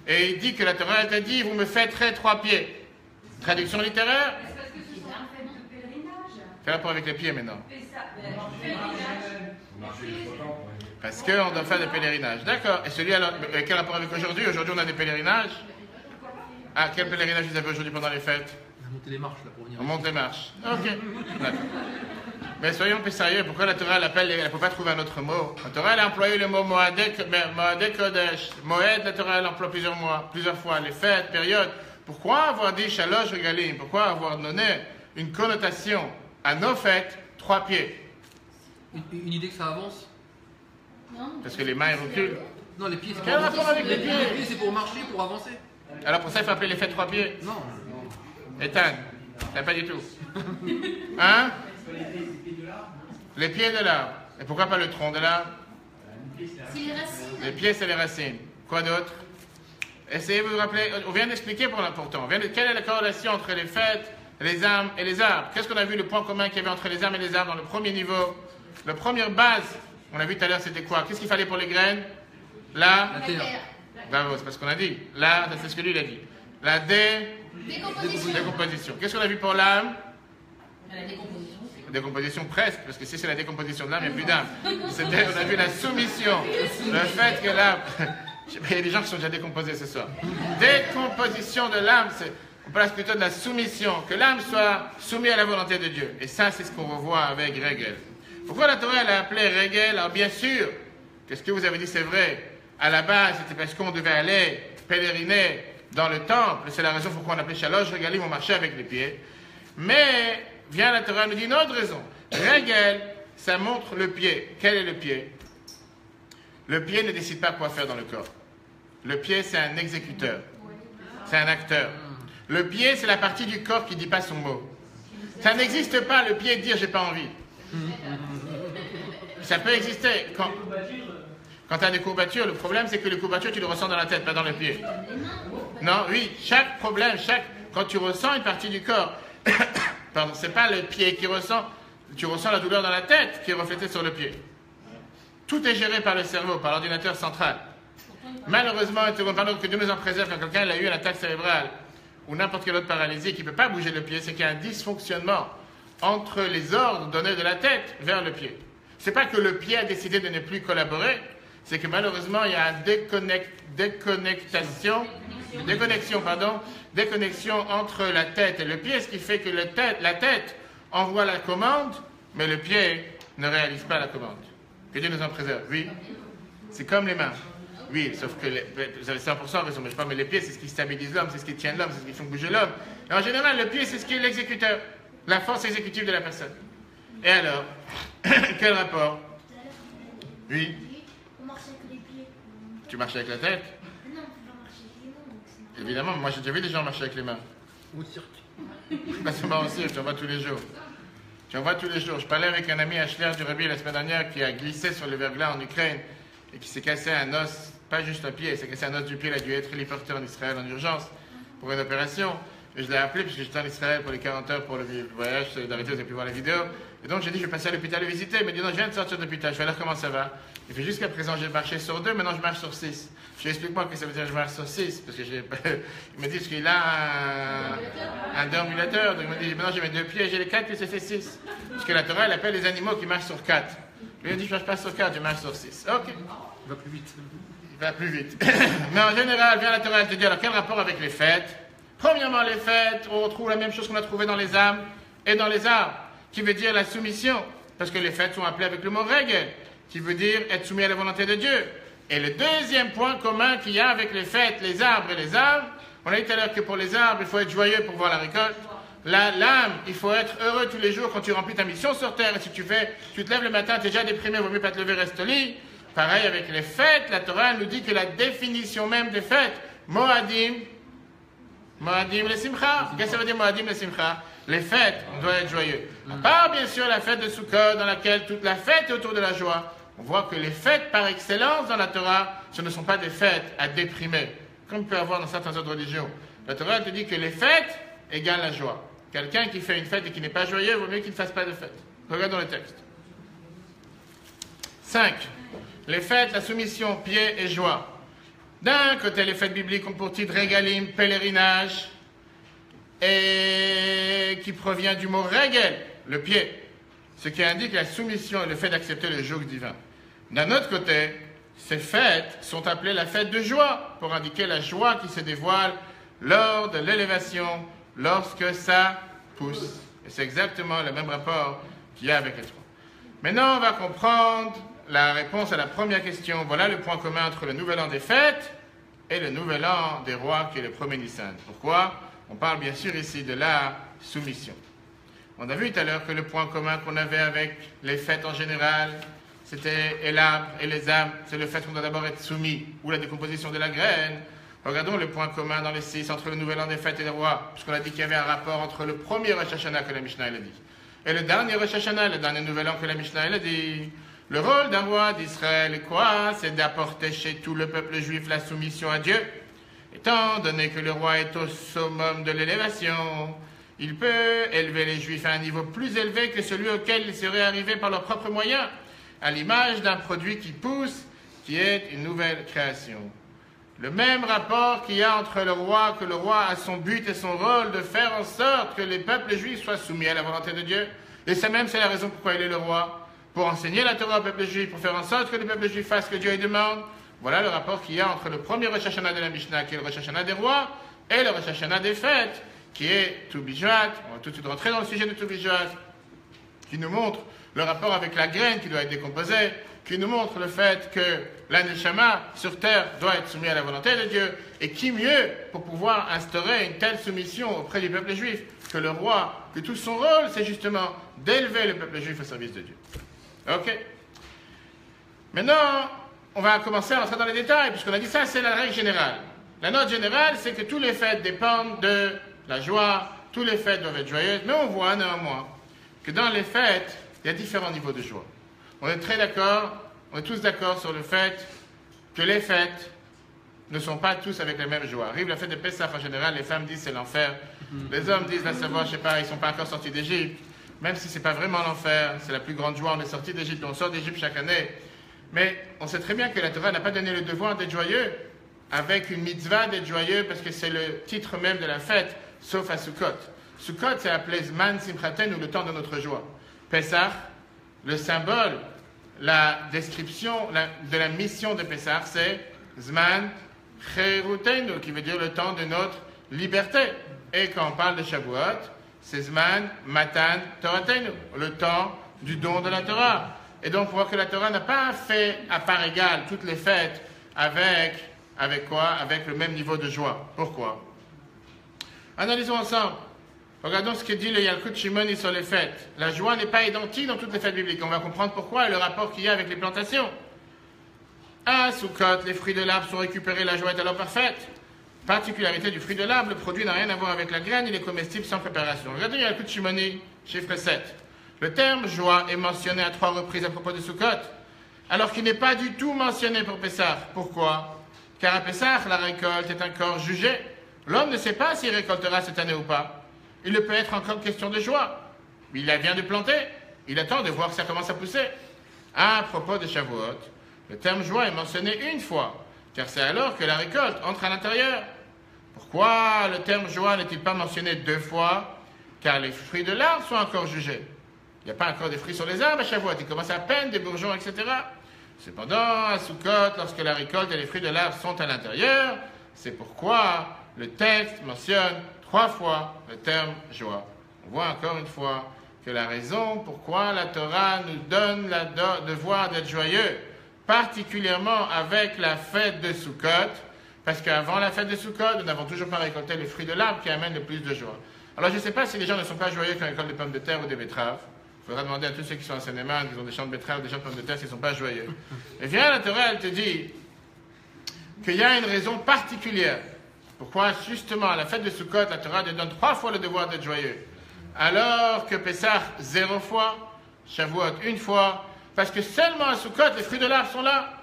et il dit que la Torah t'a dit vous me fêterez 3 pieds. Traduction littéraire? Quel rapport avec les pieds maintenant? Parce qu'on doit faire des pèlerinages. D'accord. Et celui alors, quel rapport avec aujourd'hui? Aujourd'hui on a des pèlerinages. Ah, quel pèlerinage vous avez aujourd'hui pendant les fêtes? On a monté les marches là pour venir. On monte les marches. Ok. D'accord. Mais soyons un peu sérieux, pourquoi la Torah l'appelle, elle ne peut pas trouver un autre mot? La Torah elle a employé le mot Moadé Kodesh. Moed, la Torah elle emploie plusieurs fois, les fêtes, périodes. Pourquoi avoir dit Shalosh Regalim? Pourquoi avoir donné une connotation à nos fêtes 3 pieds? Une idée que ça avance? Non. Parce que les mains reculent. Non, les pieds c'est Quel rapport avec les pieds? Les pieds c'est pour marcher, pour avancer. Alors pour ça il faut appeler les fêtes 3 pieds? Non. Ethan, pas du tout. Hein? Les pieds de l'arbre. Et pourquoi pas le tronc de l'arbre? C'est les racines. Les pieds, c'est les racines. Quoi d'autre? Essayez de vous rappeler. On vient d'expliquer pour l'important. Quelle est la corrélation entre les fêtes, les âmes et les arbres? Qu'est-ce qu'on a vu le point commun qu'il y avait entre les âmes et les arbres dans le premier niveau? La première base, on a vu tout à l'heure, c'était quoi? Qu'est-ce qu'il fallait pour les graines? La terre. Bravo, c'est pas ce qu'on a dit. Là, c'est ce que lui il a dit. La décomposition. Qu'est-ce qu'on a vu pour l'âme? La décomposition. Décomposition presque, parce que si c'est la décomposition de l'âme, il n'y a plus d'âme. On a vu la soumission, le fait que l'âme... Il y a des gens qui sont déjà décomposés ce soir. Décomposition de l'âme, on parle plutôt de la soumission, que l'âme soit soumise à la volonté de Dieu. Et ça, c'est ce qu'on revoit avec Regel. Pourquoi la Torah elle a appelé Regel? Alors bien sûr, qu'est-ce que vous avez dit, c'est vrai. À la base, c'était parce qu'on devait aller pèleriner dans le temple. C'est la raison pour laquelle on appelait Shalosh Regalim, on marchait avec les pieds. Mais... vient la Torah nous dit une autre raison. Regel, ça montre le pied. Quel est le pied? Le pied ne décide pas quoi faire dans le corps. Le pied, c'est un exécuteur. C'est un acteur. Le pied, c'est la partie du corps qui ne dit pas son mot. Ça n'existe pas, le pied, dire j'ai pas envie. Ça peut exister. Quand tu as des courbatures, le problème, c'est que les courbatures, tu les ressens dans la tête, pas dans les pieds. Non, oui, chaque problème, quand tu ressens une partie du corps, pardon, c'est pas le pied qui ressent, tu ressens la douleur dans la tête qui est reflétée sur le pied. Tout est géré par le cerveau, par l'ordinateur central. Malheureusement, pendant que Dieu nous en préserve, quand quelqu'un a eu une attaque cérébrale ou n'importe quelle autre paralysie qui ne peut pas bouger le pied, c'est qu'il y a un dysfonctionnement entre les ordres donnés de la tête vers le pied. C'est pas que le pied a décidé de ne plus collaborer, c'est que malheureusement, il y a une déconnexion entre la tête et le pied, ce qui fait que la tête envoie la commande, mais le pied ne réalise pas la commande. Que Dieu nous en préserve. Oui, c'est comme les mains. Oui, sauf que vous avez 100% raison, mais je parle, mais les pieds, c'est ce qui stabilise l'homme, c'est ce qui tient l'homme, c'est ce qui fait bouger l'homme. Et en général, le pied, c'est ce qui est l'exécuteur, la force exécutive de la personne. Et alors, quel rapport? Oui. On marche avec les pieds. Tu marches avec la tête? Non, on peut marcher avec les mains. Donc c'est normal. Évidemment, moi j'ai déjà vu des gens marcher avec les mains. Au cirque. C'est marrant aussi, tu en vois tous les jours. Tu en vois tous les jours. Je parlais avec un ami Ashler du Rabbi la semaine dernière qui a glissé sur le verglas en Ukraine et qui s'est cassé un os, pas juste un pied, il s'est cassé un os du pied, il a dû être héliporté en Israël en urgence pour une opération. Et je l'ai appelé parce que j'étais en Israël pour les 40 heures pour le voyage, Solidarité, vous avez pu voir la vidéo. Et donc j'ai dit, je vais passer à l'hôpital le visiter. Il m'a dit, non, je viens de sortir de l'hôpital, je vais voir comment ça va. Il fait, jusqu'à présent, j'ai marché sur 2, maintenant je marche sur 6. Je lui explique moi que ça veut dire que je marche sur 6, parce que il me dit qu'il a un déambulateur. Donc il me dit, maintenant j'ai mes 2 pieds, j'ai les 4 pieds, ça fait 6. Parce que la Torah, elle appelle les animaux qui marchent sur 4. Lui, il dit, je marche pas sur 4, je marche sur 6. Ok. Il va plus vite. Il va plus vite. Mais en général, vient la Torah, elle te dit, alors quel rapport avec les fêtes? Premièrement, les fêtes, on retrouve la même chose qu'on a trouvé dans les âmes et dans les arbres, qui veut dire la soumission, parce que les fêtes sont appelées avec le mot règle, qui veut dire être soumis à la volonté de Dieu. Et le deuxième point commun qu'il y a avec les fêtes, les arbres et les arbres, on a dit tout à l'heure que pour les arbres, il faut être joyeux pour voir la récolte. L'âme, il faut être heureux tous les jours quand tu remplis ta mission sur terre. Et si tu te lèves le matin, tu es déjà déprimé, il vaut mieux pas te lever, reste au lit. Pareil avec les fêtes, la Torah nous dit que la définition même des fêtes, Moadim le Simcha. Qu'est-ce que ça veut dire Moadim le Simcha? Les fêtes, on doit être joyeux. À part bien sûr la fête de Sukkot, dans laquelle toute la fête est autour de la joie. On voit que les fêtes par excellence dans la Torah, ce ne sont pas des fêtes à déprimer, comme on peut avoir dans certaines autres religions. La Torah te dit que les fêtes égale la joie. Quelqu'un qui fait une fête et qui n'est pas joyeux, vaut mieux qu'il ne fasse pas de fête. Regardons le texte. 5. Les fêtes, la soumission, pied et joie. D'un côté, les fêtes bibliques ont pour titre régalim, pèlerinage, et qui provient du mot régel, le pied, ce qui indique la soumission et le fait d'accepter le joug divin. D'un autre côté, ces fêtes sont appelées la fête de joie, pour indiquer la joie qui se dévoile lors de l'élévation, lorsque ça pousse. Et c'est exactement le même rapport qu'il y a avec les trois. Maintenant, on va comprendre la réponse à la première question. Voilà le point commun entre le nouvel an des fêtes et le nouvel an des rois, qui est le premier Nissan. Pourquoi? On parle bien sûr ici de la soumission. On a vu tout à l'heure que le point commun qu'on avait avec les fêtes en général, c'était l'arbre et les âmes, c'est le fait qu'on doit d'abord être soumis, ou la décomposition de la graine. Regardons le point commun dans les 6 entre le nouvel an des fêtes et les rois, puisqu'on a dit qu'il y avait un rapport entre le premier Rosh Hashanah que la Mishnah elle a dit, et le dernier Rosh Hashanah, le dernier nouvel an que la Mishnah elle a dit. Le rôle d'un roi d'Israël est quoi? C'est d'apporter chez tout le peuple juif la soumission à Dieu. Étant donné que le roi est au summum de l'élévation, il peut élever les Juifs à un niveau plus élevé que celui auquel ils seraient arrivés par leurs propres moyens, à l'image d'un produit qui pousse, qui est une nouvelle création. Le même rapport qu'il y a entre le roi, que le roi a son but et son rôle de faire en sorte que les peuples juifs soient soumis à la volonté de Dieu. Et ça même, c'est la raison pourquoi il est le roi, pour enseigner la Torah au peuple juif, pour faire en sorte que le peuple juif fasse ce que Dieu lui demande. Voilà le rapport qu'il y a entre le premier Rosh Hashanah de la Mishnah, qui est le Rosh Hashanah des rois, et le Rosh Hashanah des fêtes, qui est Tu B'Shvat. On va tout de suite rentrer dans le sujet de Tu B'Shvat, qui nous montre le rapport avec la graine qui doit être décomposée, qui nous montre le fait que la Neshama sur terre doit être soumise à la volonté de Dieu, et qui mieux pour pouvoir instaurer une telle soumission auprès du peuple juif que le roi, que tout son rôle c'est justement d'élever le peuple juif au service de Dieu. Ok. Maintenant, on va commencer à rentrer dans les détails, puisqu'on a dit ça, c'est la règle générale. La note générale, c'est que tous les fêtes dépendent de la joie, tous les fêtes doivent être joyeuses, mais on voit néanmoins que dans les fêtes, il y a différents niveaux de joie. On est très d'accord, on est tous d'accord sur le fait que les fêtes ne sont pas tous avec la même joie. Arrive la fête de Pessah, en général, les femmes disent c'est l'enfer. Les hommes disent, va savoir, je sais pas, ils sont pas encore sortis d'Égypte. Même si c'est pas vraiment l'enfer, c'est la plus grande joie, on est sorti d'Égypte, on sort d'Égypte chaque année. Mais on sait très bien que la Torah n'a pas donné le devoir d'être joyeux, avec une mitzvah d'être joyeux, parce que c'est le titre même de la fête, sauf à Sukkot. Sukkot, c'est appelé Zman Simchaten, ou le temps de notre joie. Pessah, le symbole, la description de la mission de Pessah, c'est Zman Cherutenu, qui veut dire le temps de notre liberté. Et quand on parle de Shavuot, c'est Zman Matan Toratenu, le temps du don de la Torah. Et donc, on voit que la Torah n'a pas fait à part égale toutes les fêtes avec quoi? Avec le même niveau de joie. Pourquoi? Analysons ensemble. Regardons ce que dit le Yalkut Shimoni sur les fêtes. La joie n'est pas identique dans toutes les fêtes bibliques. On va comprendre pourquoi et le rapport qu'il y a avec les plantations. À Sukkot, les fruits de l'arbre sont récupérés, la joie est alors parfaite. Particularité du fruit de l'arbre, le produit n'a rien à voir avec la graine, il est comestible sans préparation. Regardez le Yalkut Shimoni, chiffre 7. Le terme joie est mentionné à 3 reprises à propos de Sukkot, alors qu'il n'est pas du tout mentionné pour Pessah. Pourquoi? Car à Pessah, la récolte est encore jugée. L'homme ne sait pas s'il récoltera cette année ou pas. Il ne peut être encore question de joie. Il vient de planter. Il attend de voir que ça commence à pousser. À propos de Shavuot, le terme joie est mentionné une fois, car c'est alors que la récolte entre à l'intérieur. Pourquoi le terme joie n'est-il pas mentionné 2 fois? Car les fruits de l'arbre sont encore jugés. Il n'y a pas encore des fruits sur les arbres à Shavuot. Il commence à peine des bourgeons, etc. Cependant, à Sukkot, lorsque la récolte et les fruits de l'arbre sont à l'intérieur, c'est pourquoi le texte mentionne 3 fois le terme joie. On voit encore une fois que la raison pourquoi la Torah nous donne le devoir d'être joyeux, particulièrement avec la fête de Sukkot, parce qu'avant la fête de Sukkot, nous n'avons toujours pas récolté les fruits de l'arbre qui amènent le plus de joie. Alors je ne sais pas si les gens ne sont pas joyeux quand ils récoltent des pommes de terre ou des betteraves. Il faudra demander à tous ceux qui sont en Seine-et-Marne, qui ont des champs de betteraves ou des champs de pommes de terre, s'ils ne sont pas joyeux. Et bien la Torah, elle te dit qu'il y a une raison particulière. Pourquoi, justement, à la fête de Sukkot, la Torah te donne 3 fois le devoir d'être joyeux, alors que Pessah, 0 fois, Shavuot, 1 fois, parce que seulement à Sukkot, les fruits de l'arbre sont là.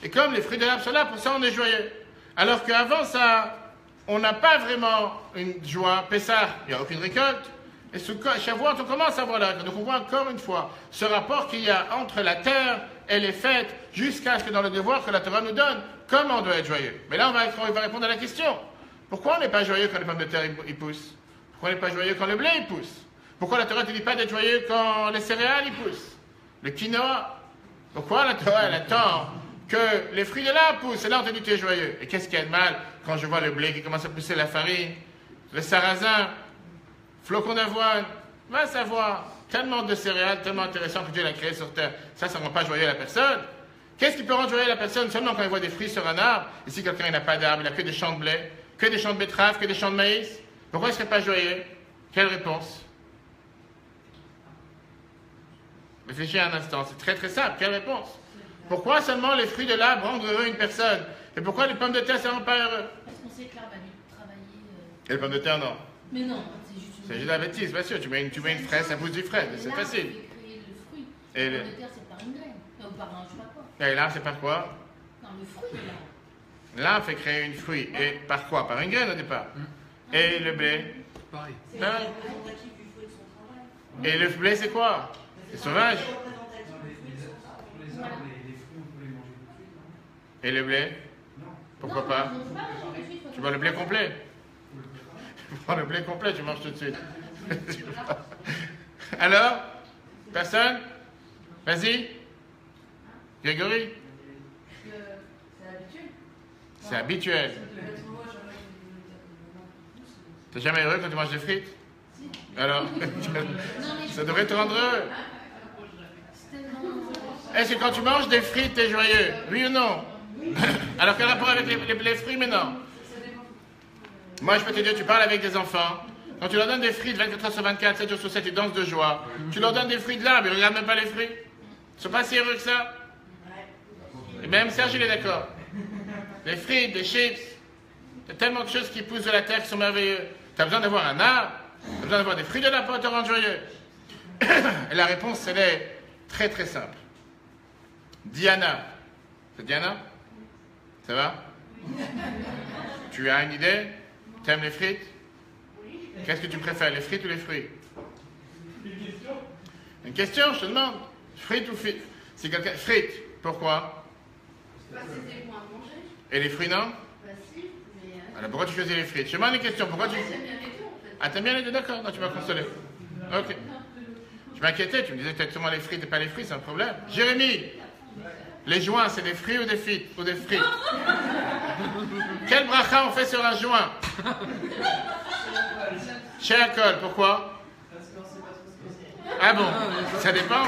Et comme les fruits de l'arbre sont là, pour ça, on est joyeux. Alors qu'avant ça, on n'a pas vraiment une joie. Pessah, il n'y a aucune récolte. Et Sukkot, Shavuot, on commence à voir la récolte. Donc on voit encore une fois ce rapport qu'il y a entre la terre et les fêtes, jusqu'à ce que dans le devoir que la Torah nous donne, comment on doit être joyeux. Mais là, on va répondre à la question. Pourquoi on n'est pas joyeux quand les pommes de terre ils poussent? Pourquoi on n'est pas joyeux quand le blé il pousse? Pourquoi la Torah ne te dit pas d'être joyeux quand les céréales ils poussent? Le quinoa? Pourquoi la Torah elle attend que les fruits de l'arbre poussent? Et là on te dit tu es joyeux. Et qu'est-ce qu'il y a de mal quand je vois le blé qui commence à pousser, la farine, le sarrasin, flocons d'avoine? Va savoir. Tellement de céréales, tellement intéressant que Dieu l'a créé sur terre. Ça ne rend pas joyeux la personne. Qu'est-ce qui peut rendre joyeux la personne? Seulement quand il voit des fruits sur un arbre. Et si quelqu'un n'a pas d'arbre, il n'a que des champs de blé, que des champs de betteraves, que des champs de maïs. Pourquoi il ne serait pas joyeux? Quelle réponse? Réfléchis un instant, c'est très très simple. Quelle réponse? Pourquoi seulement les fruits de l'arbre rendent heureux une personne? Et pourquoi les pommes de terre ne rendent pas heureux? Parce qu'on sait que l'arbre a dû travailler. Et les pommes de terre, non. Mais non, c'est juste C'est juste la bêtise, bien sûr. Tu mets une fraise, ça pousse du fraise, c'est facile. L'arbre fait créer le fruit. Et La pomme de terre, c'est par une graine. Ou par un, je sais pas quoi. Et l'arbre, c'est par quoi? Non, le fruit de l'arbre. L'arbre fait créer une fruit. Et par quoi? Par une graine au départ. Et le blé? Pareil. C'est et le blé, c'est quoi? C'est sauvage. Et le blé? Pourquoi pas? Tu vois le blé complet? Tu prends le blé complet, tu manges tout de suite. Alors? Personne? Vas-y. Grégory? C'est habituel. T'es jamais heureux quand tu manges des frites? Alors? Ça devrait te rendre heureux. Est-ce que quand tu manges des frites, t'es joyeux? Oui ou non? Alors quel rapport avec les fruits? Mais non. Moi je peux te dire, tu parles avec des enfants. Quand tu leur donnes des frites 24 heures sur 24, 7 jours sur 7, ils dansent de joie. Tu leur donnes des fruits de l'arbre, ils ne regardent même pas les fruits. Ils ne sont pas si heureux que ça. Et même Serge, il est d'accord. Des frites, des chips. Il y a tellement de choses qui poussent de la terre qui sont merveilleuses. Tu as besoin d'avoir un arbre, tu as besoin d'avoir des fruits de l'arbre pour te rendre joyeux. Et la réponse, elle est très très simple. Diana. C'est Diana? Ça va? Tu as une idée? T'aimes les frites? Qu'est-ce que tu préfères, les frites ou les fruits? Une question, je te demande. Frites ou frites? Si quelqu'un... Frites, pourquoi? Bah, c'était bon à manger. Et les fruits, non? Bah, si, mais. Alors pourquoi tu choisis les frites? Je te demande une question, pourquoi tu... J'aime bien les deux en fait. Ah, t'aimes bien les deux, d'accord? Non, tu m'as consolé. Ok. Je m'inquiétais, tu me disais peut-être seulement les frites et pas les fruits, c'est un problème. Jérémy, les joints, c'est des fruits ou des frites? Ou des frites? Quel bracha on fait sur un joint? Chez Akol, pourquoi? Ah bon? Ça dépend.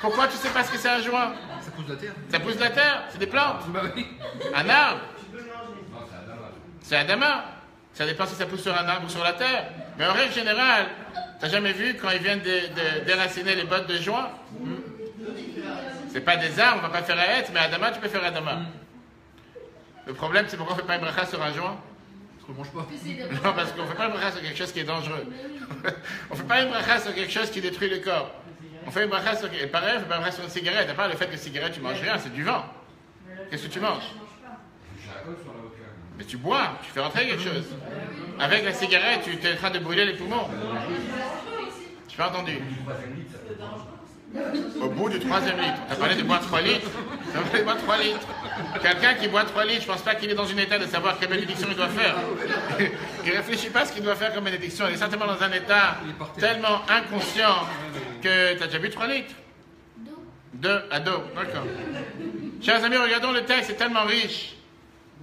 Pourquoi tu sais pas ce que c'est un joint? Ça pousse de la terre. Ça pousse de la terre? C'est des plantes? Bah oui. Un arbre? C'est un dama. Ça dépend si ça pousse sur un arbre ou sur la terre. Mais en règle générale, t'as jamais vu quand ils viennent déraciner les bottes de joint? C'est pas des arbres, on va pas faire un être, mais un dama, tu peux faire un dama. Le problème, c'est pourquoi on fait pas une bracha sur un joint? Parce qu'on mange pas. Non, parce qu'on fait pas une bracha sur quelque chose qui est dangereux. On fait pas une bracha sur quelque chose qui détruit le corps. On fait une bracha sur... Et pareil, on fait pas une bracha sur une cigarette. À part le fait que cigarette, tu manges rien, c'est du vent. Qu'est-ce que tu manges? Mais tu bois, tu fais rentrer quelque chose. Avec la cigarette, tu es en train de brûler les poumons. Tu pas entendu? Au bout du 3e litre. Tu as parlé de boire 3 litres. Tu as parlé de boire 3 litres. Quelqu'un qui boit 3 litres, je ne pense pas qu'il est dans un état de savoir quelle bénédiction il doit faire. Il ne réfléchit pas à ce qu'il doit faire comme bénédiction. Il est certainement dans un état tellement inconscient que tu as déjà bu 3 litres. À dos, d'accord. Chers amis, regardons le texte, c'est tellement riche.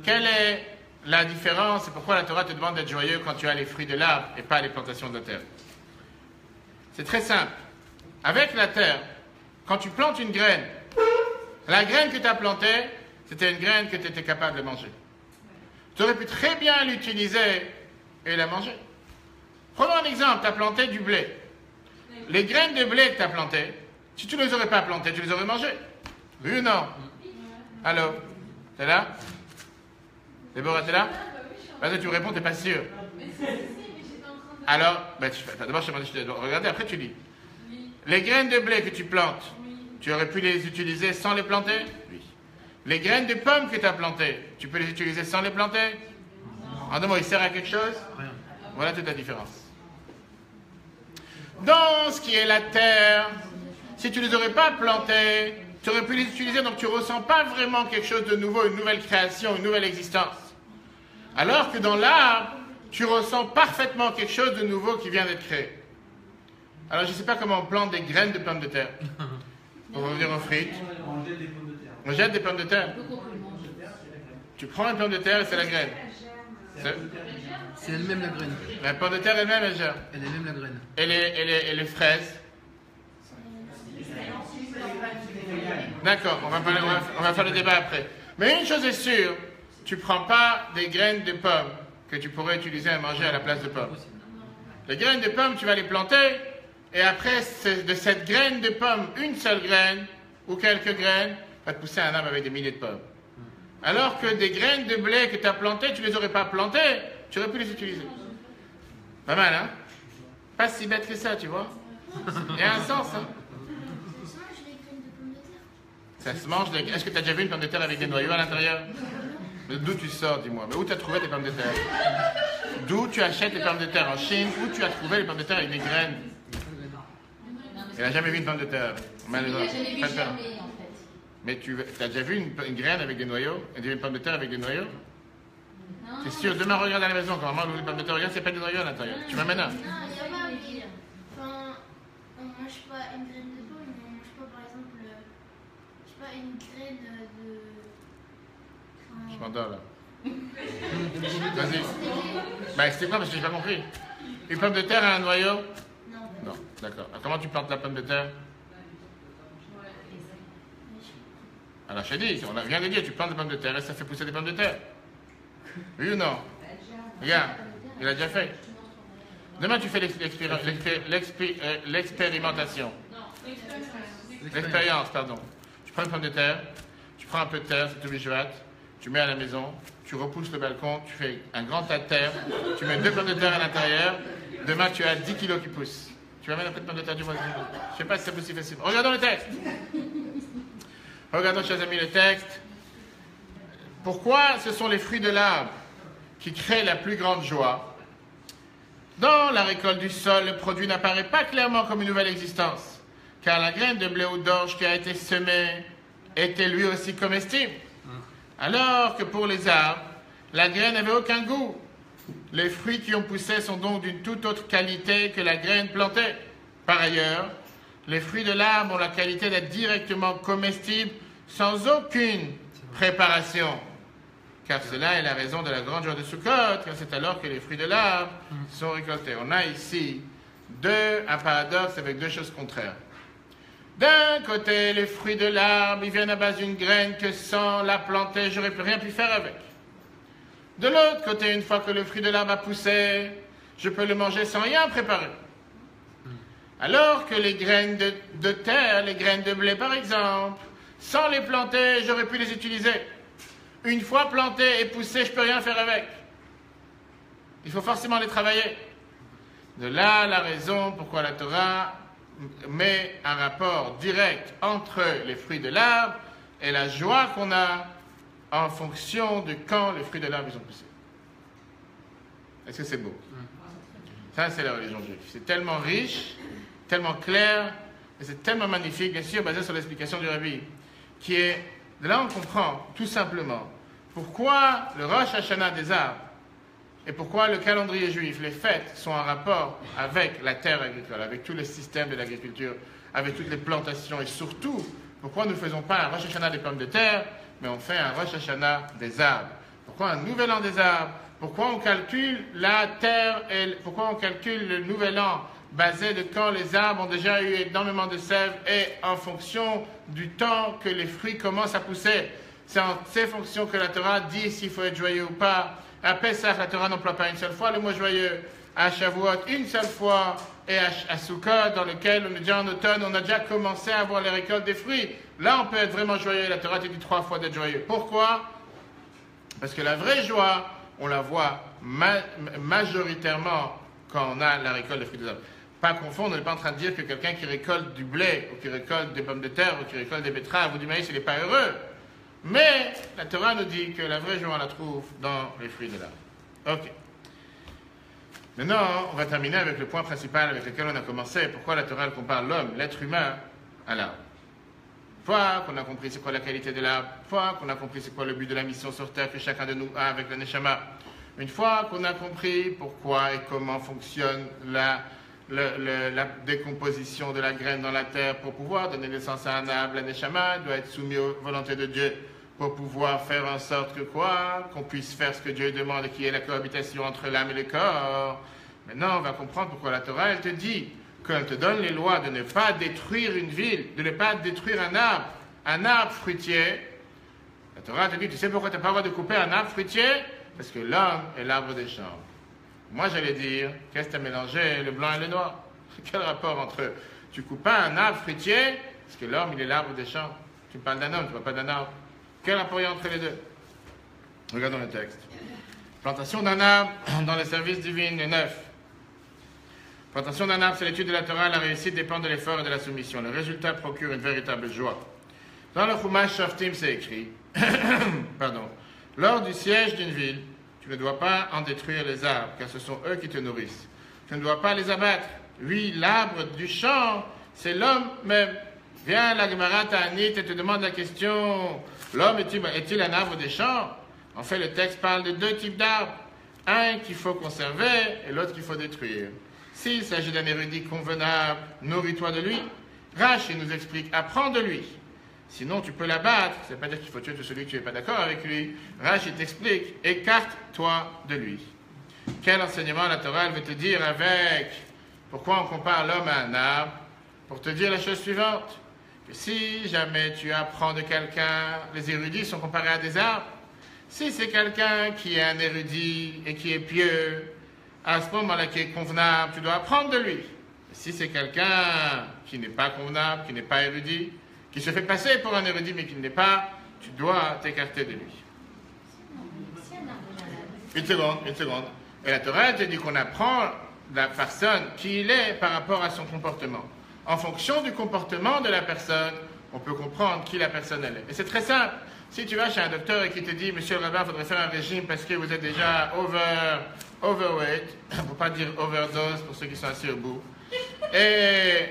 Quelle est la différence et pourquoi la Torah te demande d'être joyeux quand tu as les fruits de l'arbre et pas les plantations de terre? C'est très simple. Avec la terre, quand tu plantes une graine, la graine que tu as plantée, c'était une graine que tu étais capable de manger. Tu aurais pu très bien l'utiliser et la manger. Prenons un exemple, tu as planté du blé. Les graines de blé que tu as plantées, si tu ne les aurais pas plantées, tu les aurais mangées. Oui ou non? Allô? T'es là? Déborah, t'es là? Vas-y, tu me réponds, t'es pas sûr. Alors, d'abord, je te demande, regardez, après tu dis. Les graines de blé que tu plantes, tu aurais pu les utiliser sans les planter? Oui. Les graines de pommes que tu as plantées, tu peux les utiliser sans les planter? En deux mots, ils servent à quelque chose? Rien. Voilà toute la différence. Dans ce qui est la terre, si tu ne les aurais pas plantées, tu aurais pu les utiliser, donc tu ne ressens pas vraiment quelque chose de nouveau, une nouvelle création, une nouvelle existence. Alors que dans l'arbre, tu ressens parfaitement quelque chose de nouveau qui vient d'être créé. Alors je ne sais pas comment on plante des graines de pommes de terre. Pour revenir aux frites. On jette des pommes de terre. Tu prends une pomme de terre et c'est la graine. C'est elle-même la graine. La pomme de terre elle-même, elle gère. Elle est même la graine. Et les fraises. D'accord, on va faire le débat après. Mais une chose est sûre, tu ne prends pas des graines de pommes que tu pourrais utiliser à manger à la place de pommes. Les graines de pommes, tu vas les planter, et après, de cette graine de pomme, une seule graine, ou quelques graines, va te pousser un arbre avec des milliers de pommes. Alors que des graines de blé que tu as plantées, tu ne les aurais pas plantées, tu aurais pu les utiliser. Pas mal, hein? Pas si bête que ça, tu vois? Il y a un sens, hein? Ça se mange des... Est-ce que tu as déjà vu une pomme de terre avec des noyaux à l'intérieur? D'où tu sors, dis-moi? Mais où tu as trouvé tes pommes de terre? D'où tu achètes les pommes de terre? En Chine? Où tu as trouvé les pommes de terre avec des graines? Il n'a jamais vu une pomme de terre. Malheureusement. Il n'a jamais vu germer, en fait. Mais tu as déjà vu une graine avec des noyaux? Une pomme de terre avec des noyaux? C'est sûr, demain regarde à la maison, quand on mange une pomme de terre, regarde, c'est pas des noyaux à l'intérieur. Tu m'amènes un? Non, il n'y a pas. Enfin, on ne mange pas une graine de pomme, mais on ne mange pas par exemple, je sais pas, une graine de. Je m'endors là. Vas-y. Bah, c'était quoi? Parce que j'ai pas compris. Une pomme de terre a un noyau? Non. Non, d'accord. Alors, comment tu plantes la pomme de terre? Alors, je t'ai dit, on vient de dire, tu plantes des pommes de terre et ça fait pousser des pommes de terre. Oui ou non? Regarde, il a déjà fait. Demain, tu fais l'expérimentation. L'expérience, pardon. Tu prends une pomme de terre, tu prends un peu de terre, c'est tout bichouette, tu mets à la maison, tu repousses le balcon, tu fais un grand tas de terre, tu mets 2 pommes de terre à l'intérieur, demain tu as 10 kilos qui poussent. Tu vas mettre un peu de pommes de terre du mois. Je ne sais pas si c'est possible facilement. Regardons le texte. Regardons, chers amis, le texte. pourquoi ce sont les fruits de l'arbre qui créent la plus grande joie? Dans la récolte du sol, le produit n'apparaît pas clairement comme une nouvelle existence, car la graine de blé ou d'orge qui a été semée était lui aussi comestible. Alors que pour les arbres, la graine n'avait aucun goût. Les fruits qui ont poussé sont donc d'une toute autre qualité que la graine plantée. Par ailleurs, les fruits de l'arbre ont la qualité d'être directement comestibles sans aucune préparation. Car cela est la raison de la grande joie de Sukkot, car c'est alors que les fruits de l'arbre sont récoltés. On a ici un paradoxe avec deux choses contraires. D'un côté, les fruits de l'arbre, ils viennent à base d'une graine que sans la planter, j'aurais plus rien pu faire avec. De l'autre côté, une fois que le fruit de l'arbre a poussé, je peux le manger sans rien préparer. Alors que les graines de terre, les graines de blé par exemple, sans les planter, j'aurais pu les utiliser. Une fois plantées et poussées, je ne peux rien faire avec. Il faut forcément les travailler. De là, la raison pourquoi la Torah met un rapport direct entre les fruits de l'arbre et la joie qu'on a en fonction de quand les fruits de l'arbre ont poussé. Est-ce que c'est beau? Ça, c'est la religion juive. C'est tellement riche, tellement clair, et c'est tellement magnifique, bien sûr, basé sur l'explication du Rabbi, qui est, de là on comprend, tout simplement, pourquoi le Rosh Hashanah des arbres, et pourquoi le calendrier juif, les fêtes, sont en rapport avec la terre agricole, avec tout le système de l'agriculture, avec toutes les plantations, et surtout, pourquoi nous ne faisons pas un Rosh Hashanah des pommes de terre, mais on fait un Rosh Hashanah des arbres. Pourquoi un nouvel an des arbres? Pourquoi on calcule la terre et pourquoi on calcule le nouvel an basé de quand les arbres ont déjà eu énormément de sève et en fonction du temps que les fruits commencent à pousser? C'est en ces fonctions que la Torah dit s'il faut être joyeux ou pas. À Pessah, la Torah n'emploie pas une seule fois le mot joyeux. À Shavuot, une seule fois. Et à Sukkot, dans lequel on est déjà en automne, on a déjà commencé à avoir les récoltes des fruits. Là, on peut être vraiment joyeux. La Torah te dit 3 fois d'être joyeux. Pourquoi? Parce que la vraie joie, on la voit majoritairement quand on a la récolte des fruits des arbres. Pas confondre, on n'est pas en train de dire que quelqu'un qui récolte du blé, ou qui récolte des pommes de terre, ou qui récolte des betteraves ou du maïs, il n'est pas heureux. Mais la Torah nous dit que la vraie joie, on la trouve dans les fruits de l'arbre. Ok. Maintenant, on va terminer avec le point principal avec lequel on a commencé. Pourquoi la Torah compare l'homme, l'être humain, à l'arbre? Une fois qu'on a compris c'est quoi la qualité de l'arbre, une fois qu'on a compris c'est quoi le but de la mission sur terre que chacun de nous a avec le Neshama, une fois qu'on a compris pourquoi et comment fonctionne la décomposition de la graine dans la terre pour pouvoir donner naissance à un arbre, la Neshama doit être soumis aux volontés de Dieu pour pouvoir faire en sorte que quoi? Qu'on puisse faire ce que Dieu demande et qui est la cohabitation entre l'âme et le corps. Maintenant, on va comprendre pourquoi la Torah, elle te dit, quand elle te donne les lois de ne pas détruire une ville, de ne pas détruire un arbre fruitier, la Torah te dit, tu sais pourquoi tu n'as pas le droit de couper un arbre fruitier? Parce que l'homme est l'arbre des champs. Moi, j'allais dire, qu'est-ce que tu as mélangé, le blanc et le noir? Quel rapport entre eux? Tu coupes pas un arbre fruitier, parce que l'homme, il est l'arbre des champs. Tu me parles d'un homme, tu ne parles pas d'un arbre. Quel rapport il y a entre les deux? Regardons le texte. Plantation d'un arbre dans le service divin, le 9. Plantation d'un arbre, c'est l'étude de la Torah, la réussite dépend de l'effort et de la soumission. Le résultat procure une véritable joie. Dans le Chumash Shoftim, c'est écrit, pardon, lors du siège d'une ville, tu ne dois pas en détruire les arbres, car ce sont eux qui te nourrissent. Tu ne dois pas les abattre. Oui, l'arbre du champ, c'est l'homme même. Viens, la Gemara Ta'anit, et te demande la question, l'homme est-il un arbre des champs? En fait, le texte parle de 2 types d'arbres. Un qu'il faut conserver et l'autre qu'il faut détruire. S'il s'agit d'un érudit convenable, nourris-toi de lui. Rashi nous explique, apprends de lui. Sinon, tu peux l'abattre. Ça ne veut pas dire qu'il faut tuer tout celui que tu n'es pas d'accord avec lui. Rashi t'explique, écarte-toi de lui. Quel enseignement la Torah veut te dire avec pourquoi on compare l'homme à un arbre? Pour te dire la chose suivante, que si jamais tu apprends de quelqu'un, les érudits sont comparés à des arbres. Si c'est quelqu'un qui est un érudit et qui est pieux, à ce moment-là qui est convenable, tu dois apprendre de lui. Si c'est quelqu'un qui n'est pas convenable, qui n'est pas érudit, qui se fait passer pour un érudit mais qui ne l'est pas, tu dois t'écarter de lui. Une seconde. Et la Torah te dit qu'on apprend la personne qui il est par rapport à son comportement. En fonction du comportement de la personne, on peut comprendre qui la personne elle est. Et c'est très simple. Si tu vas chez un docteur et qui te dit, monsieur le rabbin, il faudrait faire un régime parce que vous êtes déjà overweight, pour pas dire overdose pour ceux qui sont assis au bout. Et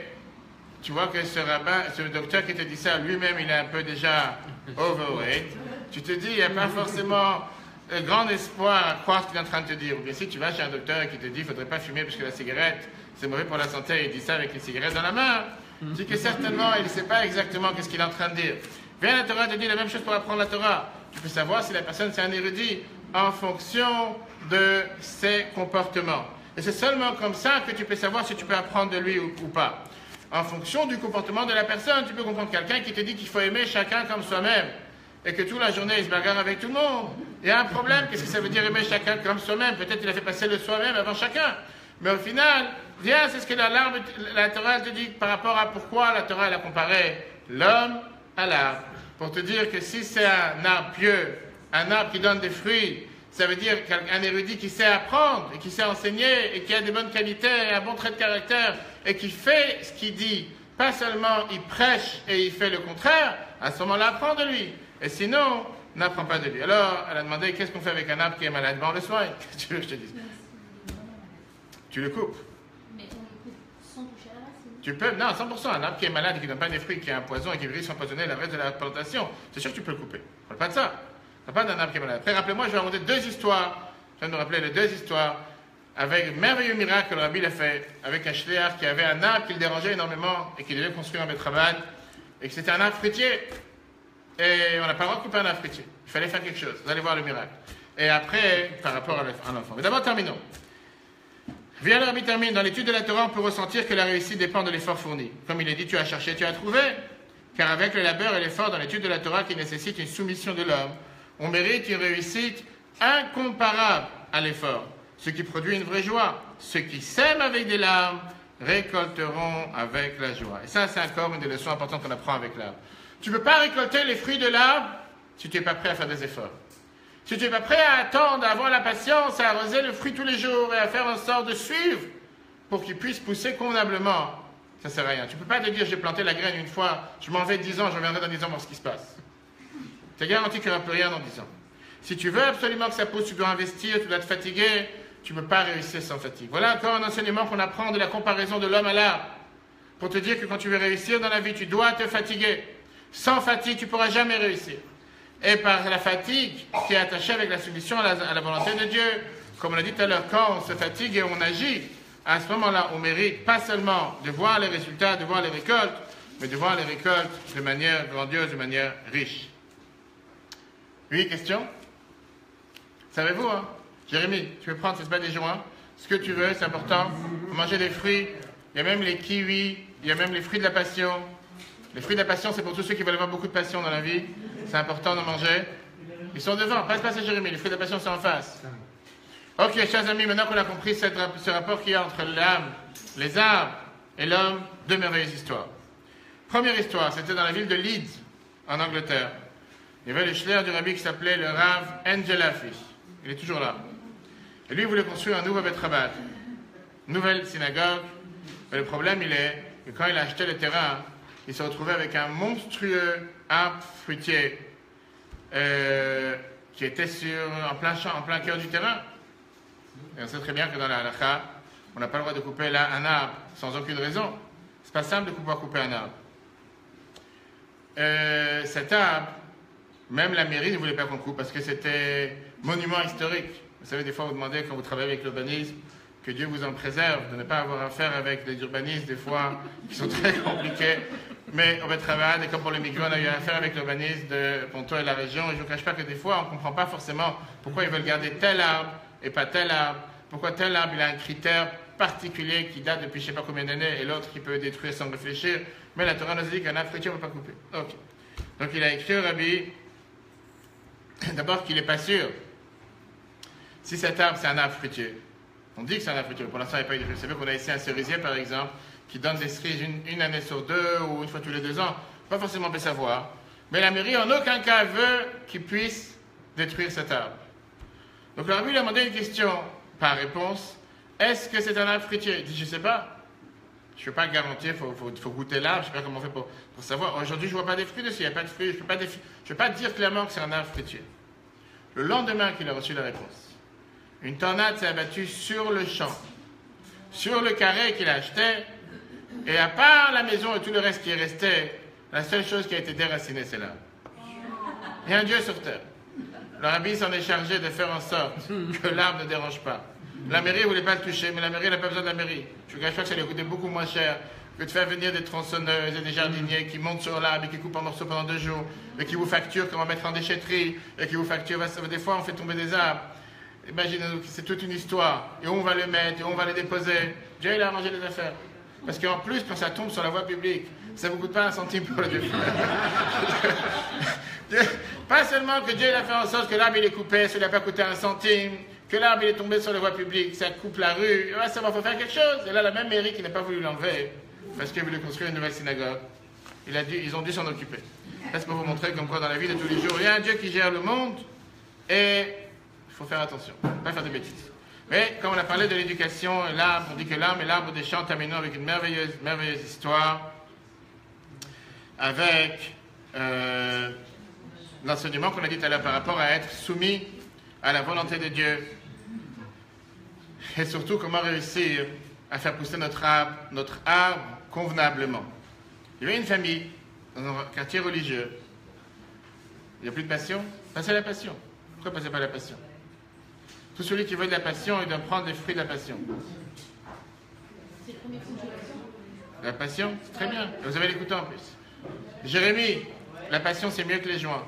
tu vois que ce docteur qui te dit ça, lui-même, il est un peu déjà overweight. Tu te dis, il n'y a pas forcément grand espoir à croire ce qu'il est en train de te dire. Ou bien si tu vas chez un docteur et qui te dit, il ne faudrait pas fumer parce que la cigarette, c'est mauvais pour la santé, il dit ça avec les cigarettes dans la main, tu dis que certainement, il ne sait pas exactement qu'est-ce qu'il est en train de dire. Viens, la Torah te dit la même chose pour apprendre la Torah. Tu peux savoir si la personne c'est un érudit en fonction de ses comportements. Et c'est seulement comme ça que tu peux savoir si tu peux apprendre de lui ou pas. En fonction du comportement de la personne, tu peux comprendre quelqu'un qui te dit qu'il faut aimer chacun comme soi-même et que toute la journée il se bagarre avec tout le monde. Il y a un problème. Qu'est-ce que ça veut dire aimer chacun comme soi-même? Peut-être il a fait passer le soi-même avant chacun. Mais au final, viens, c'est ce que la Torah te dit par rapport à pourquoi la Torah elle a comparé l'homme à l'arbre. Pour te dire que si c'est un arbre pieux, un arbre qui donne des fruits, ça veut dire qu'un érudit qui sait apprendre et qui sait enseigner et qui a des bonnes qualités et un bon trait de caractère et qui fait ce qu'il dit, pas seulement il prêche et il fait le contraire, à ce moment-là, apprends de lui. Et sinon, n'apprends pas de lui. Alors, elle a demandé, qu'est-ce qu'on fait avec un arbre qui est malade? Ben, on le soigne. Qu'est-ce que tu veux que je te dise? Tu le coupes. Mais on le coupe sans toucher à la racine. Tu peux, non, 100%, un arbre qui est malade et qui ne donne pas des fruits, qui a un poison et qui risque d'empoisonner le reste de la plantation, c'est sûr que tu peux le couper. On ne parle pas de ça. On ne parle pas d'un arbre qui est malade. Après, rappelez-moi, je vais raconter deux histoires. Je viens de me rappeler les deux histoires avec un merveilleux miracle que le rabbi l'a fait avec un shliach qui avait un arbre qui le dérangeait énormément et qui devait construire un betrabat et que c'était un arbre fruitier. Et on n'a pas le droit de couper un arbre fruitier. Il fallait faire quelque chose. Vous allez voir le miracle. Et après, par rapport à l'enfant. Mais d'abord, terminons. Viens, le rabbi termine. Dans l'étude de la Torah, on peut ressentir que la réussite dépend de l'effort fourni. Comme il est dit, tu as cherché, tu as trouvé. Car avec le labeur et l'effort dans l'étude de la Torah qui nécessite une soumission de l'homme, on mérite une réussite incomparable à l'effort. Ce qui produit une vraie joie. Ceux qui sèment avec des larmes récolteront avec la joie. Et ça, c'est encore une des leçons importantes qu'on apprend avec l'arbre. Tu ne peux pas récolter les fruits de l'arbre si tu n'es pas prêt à faire des efforts. Si tu n'es pas prêt à attendre, à avoir la patience, à arroser le fruit tous les jours et à faire en sorte de suivre pour qu'il puisse pousser convenablement, ça ne sert à rien. Tu ne peux pas te dire, j'ai planté la graine une fois, je m'en vais 10 ans, je reviendrai dans 10 ans voir ce qui se passe. Tu es garanti qu'il n'y aura plus rien dans 10 ans. Si tu veux absolument que ça pousse, tu dois investir, tu dois te fatiguer, tu ne peux pas réussir sans fatigue. Voilà encore un enseignement qu'on apprend de la comparaison de l'homme à l'arbre. Pour te dire que quand tu veux réussir dans la vie, tu dois te fatiguer. Sans fatigue, tu ne pourras jamais réussir. Et par la fatigue qui est attachée avec la soumission à la volonté de Dieu, comme on l'a dit tout à l'heure, quand on se fatigue et on agit, à ce moment-là, on mérite pas seulement de voir les résultats, de voir les récoltes, mais de voir les récoltes de manière grandiose, de manière riche. Oui, question? Savez-vous, hein? Jérémy, tu veux prendre, c'est pas des joints, ce que tu veux, c'est important. Manger des fruits, il y a même les kiwis, il y a même les fruits de la passion. Les fruits de la passion, c'est pour tous ceux qui veulent avoir beaucoup de passion dans la vie. C'est important d'en manger. Ils sont devant, passe à Jérémy, les fruits de la passion sont en face. Ok, chers amis, maintenant qu'on a compris ce rapport qu'il y a entre l'âme, les arbres et l'homme, deux merveilleuses histoires. Première histoire, c'était dans la ville de Leeds, en Angleterre. Il y avait le shliach du rabbi qui s'appelait le Rav Angelafi. Il est toujours là. Et lui, il voulait construire un nouveau betrabat, une nouvelle synagogue. Mais le problème, il est que quand il a acheté le terrain, il se retrouvait avec un monstrueux arbre fruitier qui était en plein champ, en plein cœur du terrain. Et on sait très bien que dans la halakha, on n'a pas le droit de couper là un arbre sans aucune raison. C'est pas simple de pouvoir couper un arbre. Cet arbre, même la mairie ne voulait pas qu'on coupe parce que c'était monument historique. Vous savez, des fois, vous demandez quand vous travaillez avec l'urbanisme, que Dieu vous en préserve, de ne pas avoir affaire avec des urbanistes, des fois, qui sont très compliqués. Mais on va travailler, et comme pour les migrants, on a eu affaire avec l'urbanisme de Ponto et la région. Et je ne vous cache pas que des fois, on ne comprend pas forcément pourquoi ils veulent garder tel arbre et pas tel arbre. Pourquoi tel arbre, il a un critère particulier qui date depuis je ne sais pas combien d'années, et l'autre qui peut détruire sans réfléchir. Mais la Torah nous dit qu'un arbre fruitier, on ne peut pas couper. Okay. Donc il a écrit au rabbi, d'abord qu'il n'est pas sûr si cet arbre, c'est un arbre fruitier. On dit que c'est un arbre fruitier. Pour l'instant, il n'y a pas eu de fruits. Vous savez qu'on a ici un cerisier, par exemple, qui donne des cerises une année sur 2 ou une fois tous les 2 ans. Pas forcément peut savoir. Mais la mairie, en aucun cas, veut qu'il puisse détruire cet arbre. Donc le rabbi lui a demandé une question par réponse. Est-ce que c'est un arbre fruitier? Il dit, je ne sais pas. Je ne peux pas garantir, il faut goûter l'arbre, je ne sais pas comment on fait pour savoir. Aujourd'hui, je ne vois pas des fruits dessus, il n'y a pas de fruits, je ne peux pas dire clairement que c'est un arbre fruitier. Le lendemain qu'il a reçu la réponse, une tornade s'est abattue sur le champ, sur le carré qu'il a acheté, et à part la maison et tout le reste qui est resté, la seule chose qui a été déracinée, c'est l'arbre. Il y a un Dieu sur terre. Le rabbi s'en est chargé de faire en sorte que l'arbre ne dérange pas. La mairie ne voulait pas le toucher, mais la mairie n'a pas besoin de la mairie. Je ne cache pas que ça lui a coûté beaucoup moins cher que de faire venir des tronçonneuses et des jardiniers qui montent sur l'arbre et qui coupent en morceaux pendant 2 jours, et qui vous facturent qu'on va mettre en déchetterie, et qui vous facturent, des fois on fait tomber des arbres. Imaginez-vous que c'est toute une histoire, et où on va le mettre, et où on va le déposer. Dieu il a arrangé les affaires. Parce qu'en plus, quand ça tombe sur la voie publique, ça ne vous coûte pas 1 centime pour le défaire. Pas seulement que Dieu il a fait en sorte que l'arbre il est coupé, ça ne lui a pas coûté 1 centime, que l'arbre il est tombé sur la voie publique, ça coupe la rue, ça va, faut faire quelque chose. Et là, la même mairie qui n'a pas voulu l'enlever, parce qu'elle voulait construire une nouvelle synagogue, ils ont dû s'en occuper. Ça, c'est pour vous montrer comme quoi dans la vie de tous les jours, il y a un Dieu qui gère le monde, et il faut faire attention, pas faire de bêtises. Mais comme on a parlé de l'éducation, l'arbre, on dit que l'arbre est l'arbre des champs, terminons avec une merveilleuse histoire, avec l'enseignement qu'on a dit tout à l'heure par rapport à être soumis à la volonté de Dieu, et surtout comment réussir à faire pousser notre arbre convenablement. Il y avait une famille dans un quartier religieux. Il n'y a plus de passion. Passez la passion. Pourquoi passer pas la passion? Tout celui qui veut de la passion, il doit prendre les fruits de la passion. C'est le premier fruit de la passion. La passion, c'est très bien. Vous avez l'écouté en plus. Jérémie, la passion c'est mieux que les joints.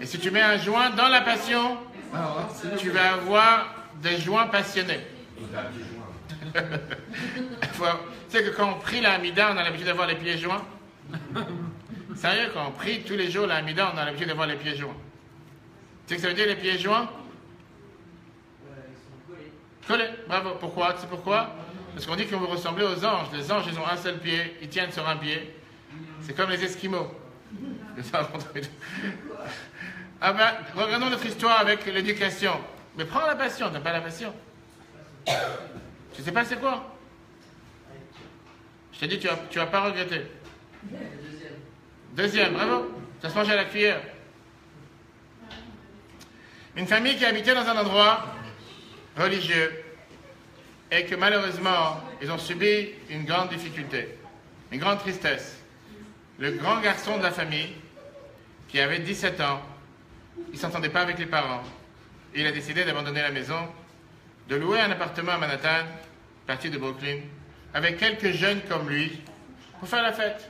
Et si tu mets un joint dans la passion, tu vas avoir des joints passionnés. Tu sais que quand on prie la Hamida, on a l'habitude d'avoir les pieds joints. Sérieux, quand on prie tous les jours la Hamida, on a l'habitude d'avoir les pieds joints. Tu sais que ça veut dire les pieds joints? Collés. Bravo. Pourquoi? Tu sais pourquoi? Parce qu'on dit qu'on veut ressembler aux anges. Les anges, ils ont un seul pied, ils tiennent sur un pied. C'est comme les Esquimaux. Ah ben, regardons notre histoire avec l'éducation. Mais prends la passion, t'as pas la passion. Tu sais pas c'est quoi? Je t'ai dit, tu vas pas regretter. Deuxième, bravo. Ça se mange à la cuillère. Une famille qui habitait dans un endroit religieux et que malheureusement, ils ont subi une grande difficulté, une grande tristesse. Le grand garçon de la famille, qui avait 17 ans, il ne s'entendait pas avec les parents. Il a décidé d'abandonner la maison, de louer un appartement à Manhattan, partie de Brooklyn, avec quelques jeunes comme lui, pour faire la fête.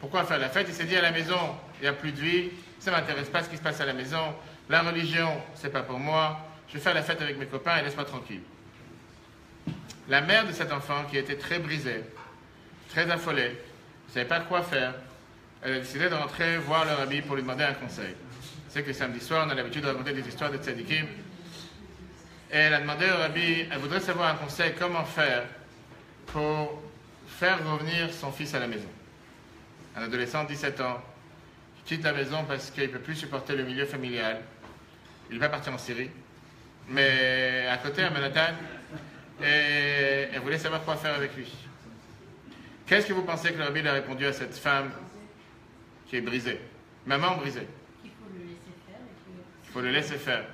Pourquoi faire la fête? Il s'est dit à la maison, il n'y a plus de vie, ça ne m'intéresse pas ce qui se passe à la maison, la religion, c'est pas pour moi, je vais faire la fête avec mes copains et laisse-moi tranquille. La mère de cet enfant, qui était très brisée, très affolée, ne savait pas quoi faire, elle a décidé de rentrer voir leur rabbi pour lui demander un conseil. C'est que samedi soir, on a l'habitude de raconter des histoires de tzadikim. Et elle a demandé au rabbi, elle voudrait savoir un conseil, comment faire pour faire revenir son fils à la maison. Un adolescent de 17 ans, qui quitte la maison parce qu'il ne peut plus supporter le milieu familial. Il va partir en Syrie, mais à côté, à Manhattan, et elle voulait savoir quoi faire avec lui. Qu'est-ce que vous pensez que le rabbi a répondu à cette femme qui est brisée, maman brisée? Il faut le laisser faire. Il faut le laisser faire,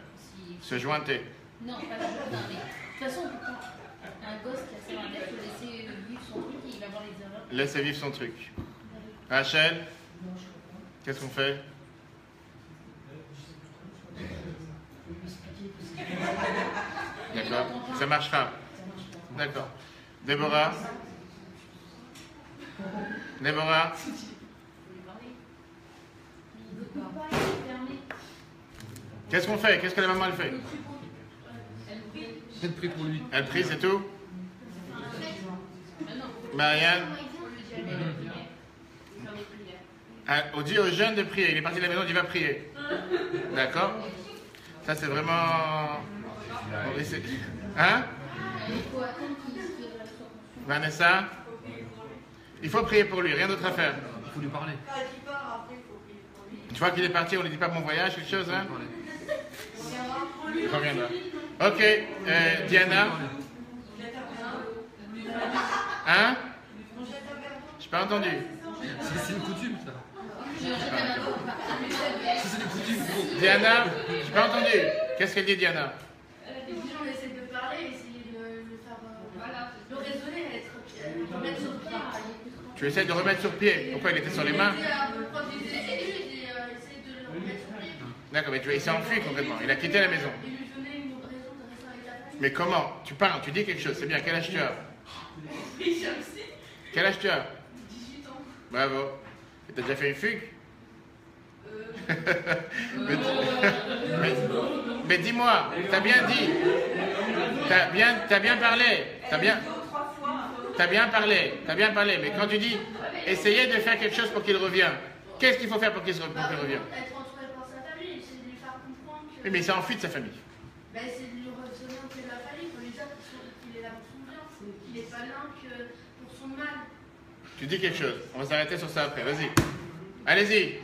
se jointer. Non, pas se jointer. De toute façon, un gosse qui a ses mains, il faut laisser vivre son truc et il va avoir les erreurs. Laissez vivre son truc. Rachel, qu'est-ce qu'on fait? D'accord, ça marchera. D'accord. Déborah? Déborah? Qu'est-ce qu'on fait? Qu'est-ce que la maman elle fait? Elle prie pour lui. Elle prie, c'est tout? Marianne? On dit aux jeunes de prier. Il est parti de la maison, il dit va prier. D'accord? Ça c'est vraiment... Hein? Vanessa? Il faut prier pour lui, rien d'autre à faire. Il faut lui parler. Une fois qu'il est parti, on ne lui dit pas bon voyage, quelque chose, hein? Il reviendra. Ok, Diana? Hein? J'ai pas entendu. C'est une coutume, ça. C'est une coutume. Diana, j'ai pas entendu. Qu'est-ce qu'elle dit, Diana? On essaie de parler, essayer de le faire. Voilà, de raisonner, le mettre sur pied. Tu essaies de remettre sur pied. Pourquoi il était sur les mains? Quand il était essayer de le remettre sur pied. D'accord, mais il s'est enfui complètement. Il a quitté la maison. Et lui donner une raison de rester avec la famille. Mais comment? Tu parles, tu dis quelque chose. C'est bien. Quel âge tu as? Quel âge tu as? 18 ans. Bravo. Et t'as déjà fait une fugue? Mais dis-moi, t'as bien dit. T'as bien parlé. T'as bien parlé. Mais quand tu dis essayez de faire quelque chose pour qu'il revienne, qu'est-ce qu'il faut faire pour qu'il revienne? Être entouré par sa famille, c'est de lui faire comprendre que. Oui, mais il s'est enfui de sa famille. Ben, c'est de lui représenter la famille, pour lui dire qu'il est là pour son bien, qu'il n'est pas là que pour son mal. Tu dis quelque chose. On va s'arrêter sur ça après. Vas-y. Allez-y.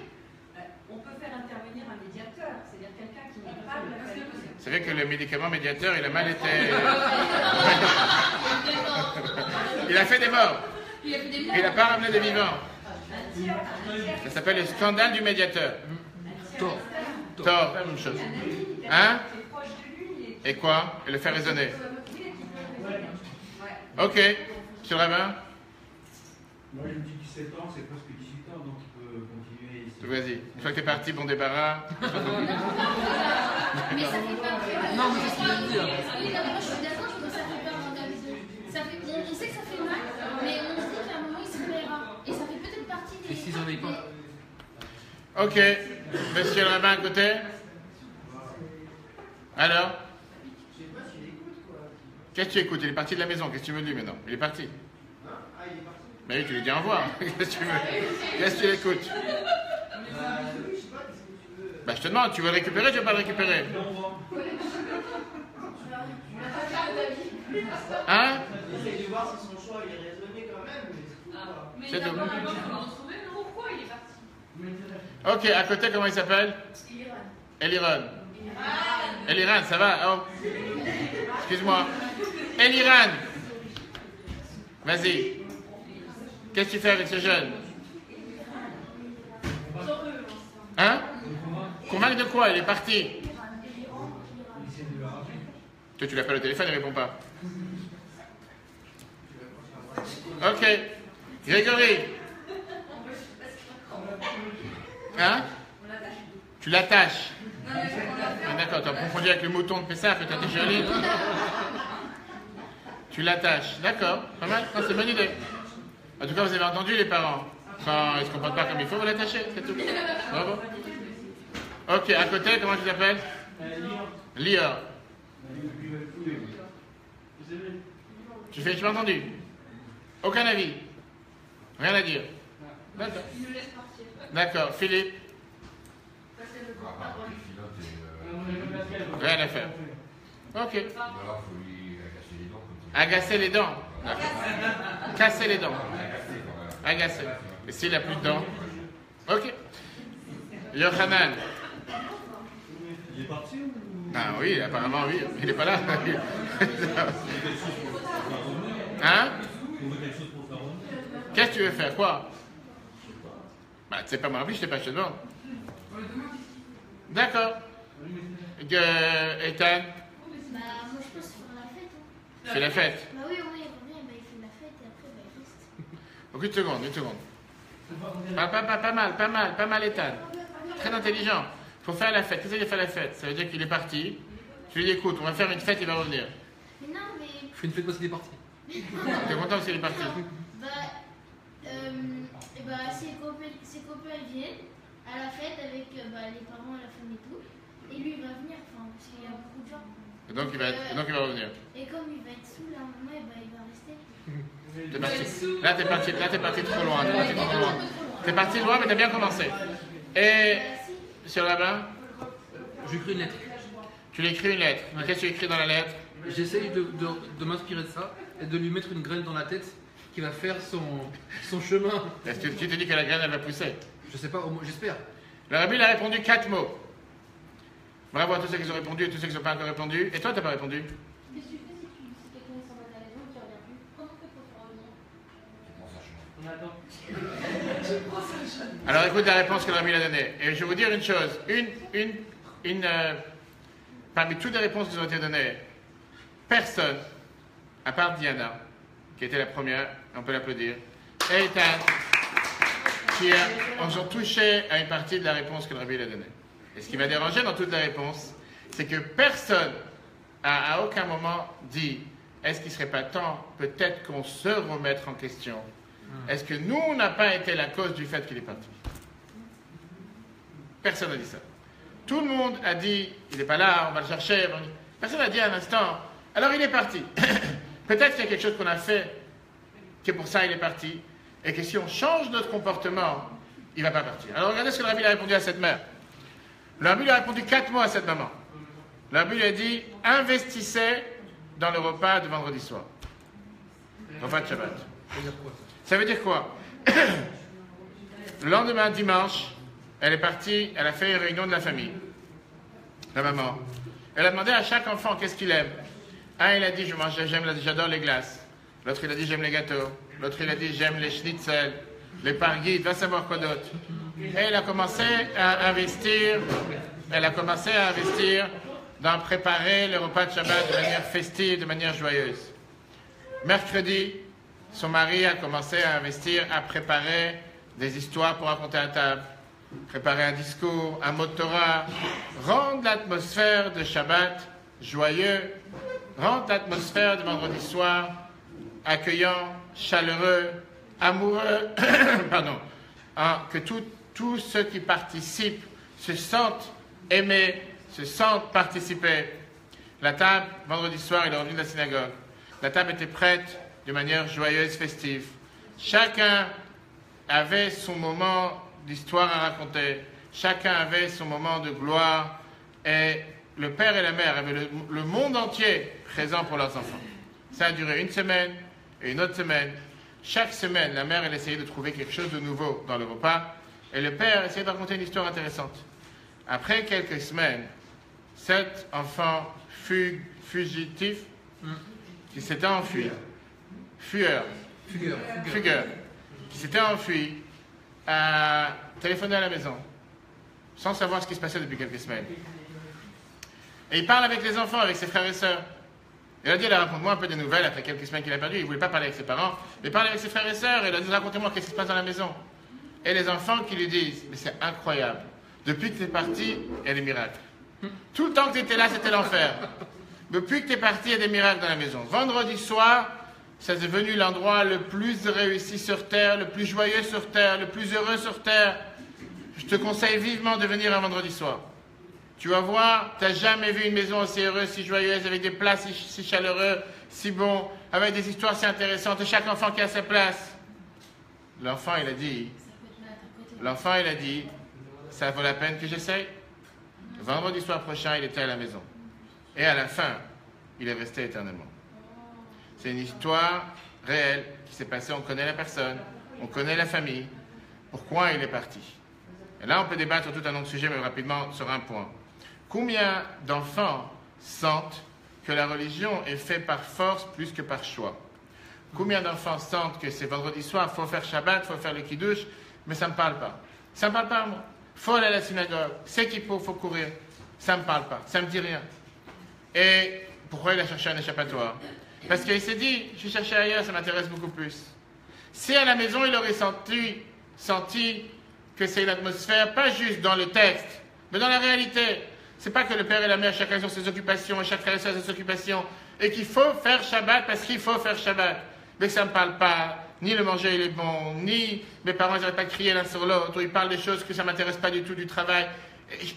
On peut faire intervenir un médiateur, c'est-à-dire quelqu'un qui n'est pas de la famille. Vous savez que le médicament médiateur, il a mal été. Il a fait des morts. Il n'a pas ramené des vivants. Ça s'appelle le scandale du médiateur. Tort, même chose. Hein? Et quoi? Et le faire raisonner. Ok. Monsieur le rabbin? Moi, je me dis 17 ans, c'est presque 18 ans, donc il peut continuer ici. Vas-y. Une fois que t'es parti, bon débarras. Mais ça fait pas. Non, mais c'est ce qu'il vient de dire. Moi, je suis d'accord, je trouve que ça fait peur d'organiser. On sait que ça fait mal, mais on se dit qu'à un moment, il se réveillera. Et ça fait peut-être partie des. Et s'ils en aient pas? Ok. Monsieur le rabbin, à côté? Alors? Qu'est-ce que tu écoutes? Il est parti de la maison. Qu'est-ce que tu veux de lui maintenant? Il est parti. Mais oui, tu lui dis au revoir. Qu'est-ce que tu veux? Qu'est-ce que tu écoutes? Bah, je te demande, tu veux le récupérer, tu veux pas le récupérer? Hein? J'essaie de voir si son choix il est raisonné quand même. Mais c'est tout. Pourquoi il est parti? Ok, à côté, comment il s'appelle? Eliran. Eliran, ça va? Oh. Excuse-moi. Eliran. Vas-y. Qu'est-ce que tu fais avec ce jeune? Hein? Convaincre de quoi? Il est parti. Toi, tu l'appelles au téléphone, il ne répond pas. Ok. Grégory. Hein? Tu l'attaches. Ah, d'accord, tu as confondu avec le mouton de Pessah que tu as dégelé. Tu l'attaches. D'accord, pas mal. Non, c'est une bonne idée. En tout cas, vous avez entendu les parents. Quand ils ne se comportent pas comme il faut, vous l'attachez, c'est tout. Bravo. Ok, à côté, comment tu t'appelles? Lior. Tu m'as entendu? Aucun avis? Rien à dire? D'accord. D'accord, Philippe? Rien à faire. Ok. Agacer les dents. Casser les dents. Agacer. Et s'il n'a plus de dents? Ok. Yohanan. Il est parti ou... Ah oui, apparemment oui. Il n'est pas là. Hein? Qu'est-ce que tu veux faire? Quoi? Bah, tu sais pas moi, je sais pas, je te demande. D'accord. Ethan? Bah, moi je pense faire la fête. Fais la fête. Bah oui, il revient, bah, il fait la fête et après, bah, il reste. Donc une seconde. Pas mal, Ethan. Très intelligent. Il faut faire la fête. Qu'est-ce que ça veut dire faire la fête? Ça veut dire qu'il est parti. Je lui dis écoute, on va faire une fête, il va revenir. Mais non, mais. Fais une fête parce qu'il est parti. T'es content parce qu'il est parti? Bah, et bah, ses copains ils viennent à la fête avec bah, les parents, la famille et tout. Et lui il va venir, enfin, parce qu'il y a beaucoup de gens. Et donc il va revenir. Et comme il va être saoul à un moment, et bah, il va rester. T'es parti trop loin. T'es parti loin, mais t'as bien commencé. Et, monsieur le rabbin? Je lui écris une lettre. Tu lui écris une lettre. Ouais. Qu'est-ce que tu écris dans la lettre? J'essaye de m'inspirer de ça et de lui mettre une graine dans la tête qui va faire son chemin. Est-ce que tu te dis que la graine, elle va pousser? Je sais pas, j'espère. Le rabbi, il a répondu 4 mots. Bravo à tous ceux qui ont répondu et tous ceux qui n'ont pas encore répondu. Et toi, t'as pas répondu? Qu'est-ce que tu fais si quelqu'un s'en va de la maison et tu reviens plus? Comment tu fais pour Alors écoute la réponse que le Rabbi a donnée. Et je vais vous dire une chose. Parmi toutes les réponses qui ont été données, personne, à part Diana, qui était la première, on peut l'applaudir, et Ethan, qui ont touché à une partie de la réponse que le Rabbi a donnée. Et ce qui m'a dérangé dans toute la réponse, c'est que personne à aucun moment dit est-ce qu'il ne serait pas temps peut-être qu'on se remette en question? Est-ce que nous, on n'a pas été la cause du fait qu'il est parti? Personne n'a dit ça. Tout le monde a dit il n'est pas là, on va le chercher. Personne n'a dit à un instant alors il est parti. Peut-être qu'il y a quelque chose qu'on a fait qui est pour ça il est parti, et que si on change notre comportement, il ne va pas partir. Alors regardez ce que le Rabbi a répondu à cette mère. Le Rabbi lui a répondu 4 mots à cette maman. Le Rabbi lui a dit investissez dans le repas de vendredi soir. Repas de Shabbat. Ça veut dire quoi? Le lendemain, dimanche, elle est partie, elle a fait une réunion de la famille. La maman. Elle a demandé à chaque enfant qu'est-ce qu'il aime. Un, il a dit j'adore les glaces. L'autre, il a dit j'aime les gâteaux. L'autre, il a dit j'aime les schnitzel, les parguides, va savoir quoi d'autre. Et elle a commencé à investir. Elle a commencé à investir dans préparer le repas de Shabbat de manière festive, de manière joyeuse. Mercredi, son mari a commencé à investir, à préparer des histoires pour raconter à table, préparer un discours, un mot de Torah, rendre l'atmosphère de Shabbat joyeux, rendre l'atmosphère de vendredi soir accueillant, chaleureux, amoureux, pardon, que tous ceux qui participent se sentent aimés, se sentent participer. La table, vendredi soir, il est revenu de la synagogue. La table était prête de manière joyeuse, festive. Chacun avait son moment d'histoire à raconter. Chacun avait son moment de gloire. Et le père et la mère avaient le monde entier présent pour leurs enfants. Ça a duré une semaine et une autre semaine. Chaque semaine, la mère, elle essayait de trouver quelque chose de nouveau dans le repas. Et le père essayait de raconter une histoire intéressante. Après quelques semaines, 7 enfants fugitifs qui s'étaient enfuis, fugueurs, qui s'étaient enfuis, a téléphoné à la maison, sans savoir ce qui se passait depuis quelques semaines. Et il parle avec les enfants, avec ses frères et sœurs. Il a dit, raconte-moi un peu des nouvelles après quelques semaines qu'il a perdu. Il ne voulait pas parler avec ses parents, mais il parlait avec ses frères et sœurs. Il a dit, racontez-moi qu'est-ce qui se passe dans la maison. Et les enfants qui lui disent, mais c'est incroyable. Depuis que tu es parti, il y a des miracles. Tout le temps que tu étais là, c'était l'enfer. Depuis que tu es parti, il y a des miracles dans la maison. Vendredi soir, c'est devenu l'endroit le plus réussi sur Terre, le plus joyeux sur Terre, le plus heureux sur Terre. Je te conseille vivement de venir un vendredi soir. Tu vas voir, tu n'as jamais vu une maison aussi heureuse, si joyeuse, avec des plats si chaleureux, si bons, avec des histoires si intéressantes, et chaque enfant qui a sa place. L'enfant, il a dit, ça vaut la peine que j'essaye. Le vendredi soir prochain, il était à la maison. Et à la fin, il est resté éternellement. C'est une histoire réelle qui s'est passée. On connaît la personne, on connaît la famille. Pourquoi il est parti? Et là, on peut débattre sur tout un autre sujet, mais rapidement sur un point. Combien d'enfants sentent que la religion est faite par force plus que par choix? Combien d'enfants sentent que c'est vendredi soir, il faut faire Shabbat, il faut faire le kiddush, mais ça ne me parle pas. Ça ne me parle pas, moi. Il faut aller à la synagogue, c'est qu'il faut courir. Ça ne me parle pas, ça ne me dit rien. Et pourquoi il a cherché un échappatoire? Parce qu'il s'est dit, je vais chercher ailleurs, ça m'intéresse beaucoup plus. Si à la maison, il aurait senti que c'est une atmosphère, pas juste dans le texte, mais dans la réalité. C'est pas que le père et la mère, chacun ont ses occupations, et chaque frère a ses occupations, et qu'il faut faire Shabbat parce qu'il faut faire Shabbat. Mais que ça ne me parle pas, ni le manger il est bon, ni mes parents n'arrêtent pas de crier l'un sur l'autre, ou ils parlent des choses que ça ne m'intéresse pas du tout du travail.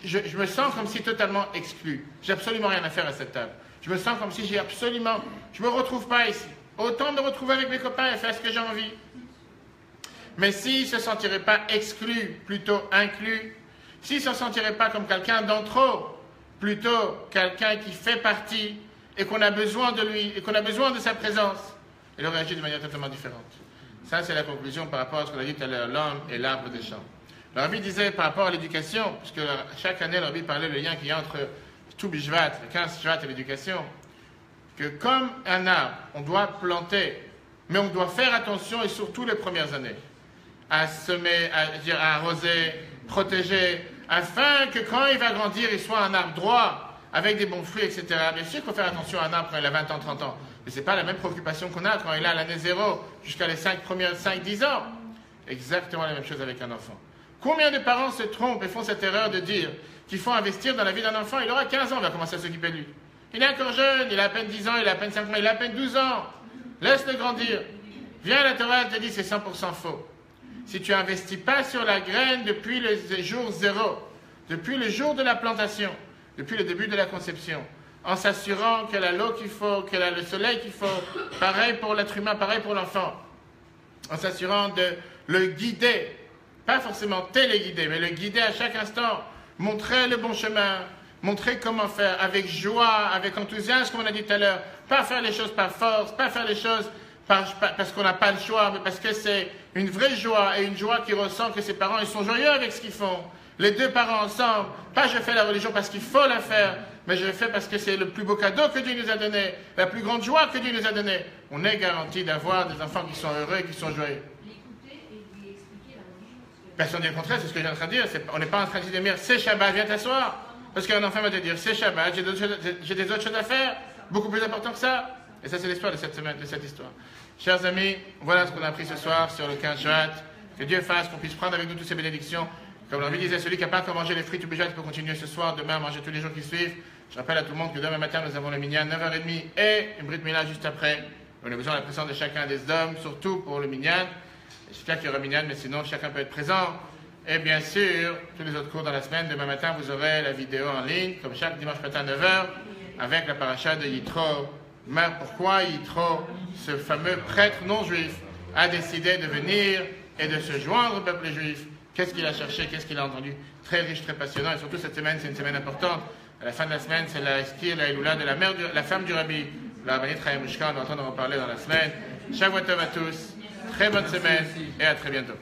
Je me sens comme si totalement exclu. J'ai absolument rien à faire à cette table. Je me sens comme si je me retrouve pas ici. Autant me retrouver avec mes copains et faire ce que j'ai envie. Mais s'il ne se sentirait pas exclu, plutôt inclus, s'il ne se sentirait pas comme quelqu'un d'entre eux, plutôt quelqu'un qui fait partie et qu'on a besoin de lui, et qu'on a besoin de sa présence, il aurait agi de manière totalement différente. Ça, c'est la conclusion par rapport à ce qu'on a dit tout à l'heure, l'homme et l'arbre des champs. Le Rabbi disait par rapport à l'éducation, puisque chaque année, le Rabbi parlait le lien qu'il y a entre tout Bishvat, le 15 Shvat et l'éducation, que comme un arbre, on doit planter mais on doit faire attention, et surtout les premières années, à semer, à arroser, protéger, afin que quand il va grandir, il soit un arbre droit, avec des bons fruits, etc. Bien sûr qu'il faut faire attention à un arbre quand il a 20 ans, 30 ans, mais ce n'est pas la même préoccupation qu'on a quand il a l'année 0 jusqu'à les 5-10 ans. Exactement la même chose avec un enfant. Combien de parents se trompent et font cette erreur de dire qu'il faut investir dans la vie d'un enfant? Il aura 15 ans, on va commencer à s'occuper de lui. Il est encore jeune, il a à peine 10 ans, il a à peine 5 mois, il a à peine 12 ans. Laisse-le grandir. Viens, la Torah te dit c'est 100% faux. Si tu n'investis pas sur la graine depuis le jour 0, depuis le jour de la plantation, depuis le début de la conception, en s'assurant qu'elle a l'eau qu'il faut, qu'elle a le soleil qu'il faut, pareil pour l'être humain, pareil pour l'enfant, en s'assurant de le guider, pas forcément téléguider, mais le guider à chaque instant, montrer le bon chemin, montrer comment faire, avec joie, avec enthousiasme, comme on a dit tout à l'heure, pas faire les choses par force, pas faire les choses parce qu'on n'a pas le choix, mais parce que c'est une vraie joie, et une joie qui ressent que ses parents, ils sont joyeux avec ce qu'ils font. Les deux parents ensemble, pas je fais la religion parce qu'il faut la faire, mais je le fais parce que c'est le plus beau cadeau que Dieu nous a donné, la plus grande joie que Dieu nous a donnée. On est garanti d'avoir des enfants qui sont heureux et qui sont joyeux. Personne ne dit le contraire, c'est ce que j'ai en train de dire. On n'est pas en train de dire c'est Shabbat, viens t'asseoir. Parce qu'un enfant va te dire c'est Shabbat, j'ai des autres choses à faire, beaucoup plus important que ça. Et ça, c'est l'histoire de cette semaine, de cette histoire. Chers amis, voilà ce qu'on a appris ce soir sur le 15 Shvat. Que Dieu fasse qu'on puisse prendre avec nous toutes ces bénédictions. Comme l'envie disait, celui qui n'a pas encore mangé les fruits du Bijat peut continuer ce soir, demain, manger tous les jours qui suivent. Je rappelle à tout le monde que demain matin, nous avons le minyan 9h30 et une Brit Mila juste après. On a besoin de la présence de chacun des hommes, surtout pour le minyan. J'espère qu'il y aura minyan, mais sinon, chacun peut être présent. Et bien sûr, tous les autres cours dans la semaine, demain matin, vous aurez la vidéo en ligne, comme chaque dimanche matin à 9h, avec la paracha de Yitro. Mais pourquoi Yitro, ce fameux prêtre non-juif, a décidé de venir et de se joindre au peuple juif? Qu'est-ce qu'il a cherché? Qu'est-ce qu'il a entendu? Très riche, très passionnant. Et surtout, cette semaine, c'est une semaine importante. À la fin de la semaine, c'est la Estir, la Eloula de la femme du Rabbi, la Rabbanit Chaim Mushka. On va entendre en parler dans la semaine. Shavua Tov à tous. Très bonne semaine et à très bientôt.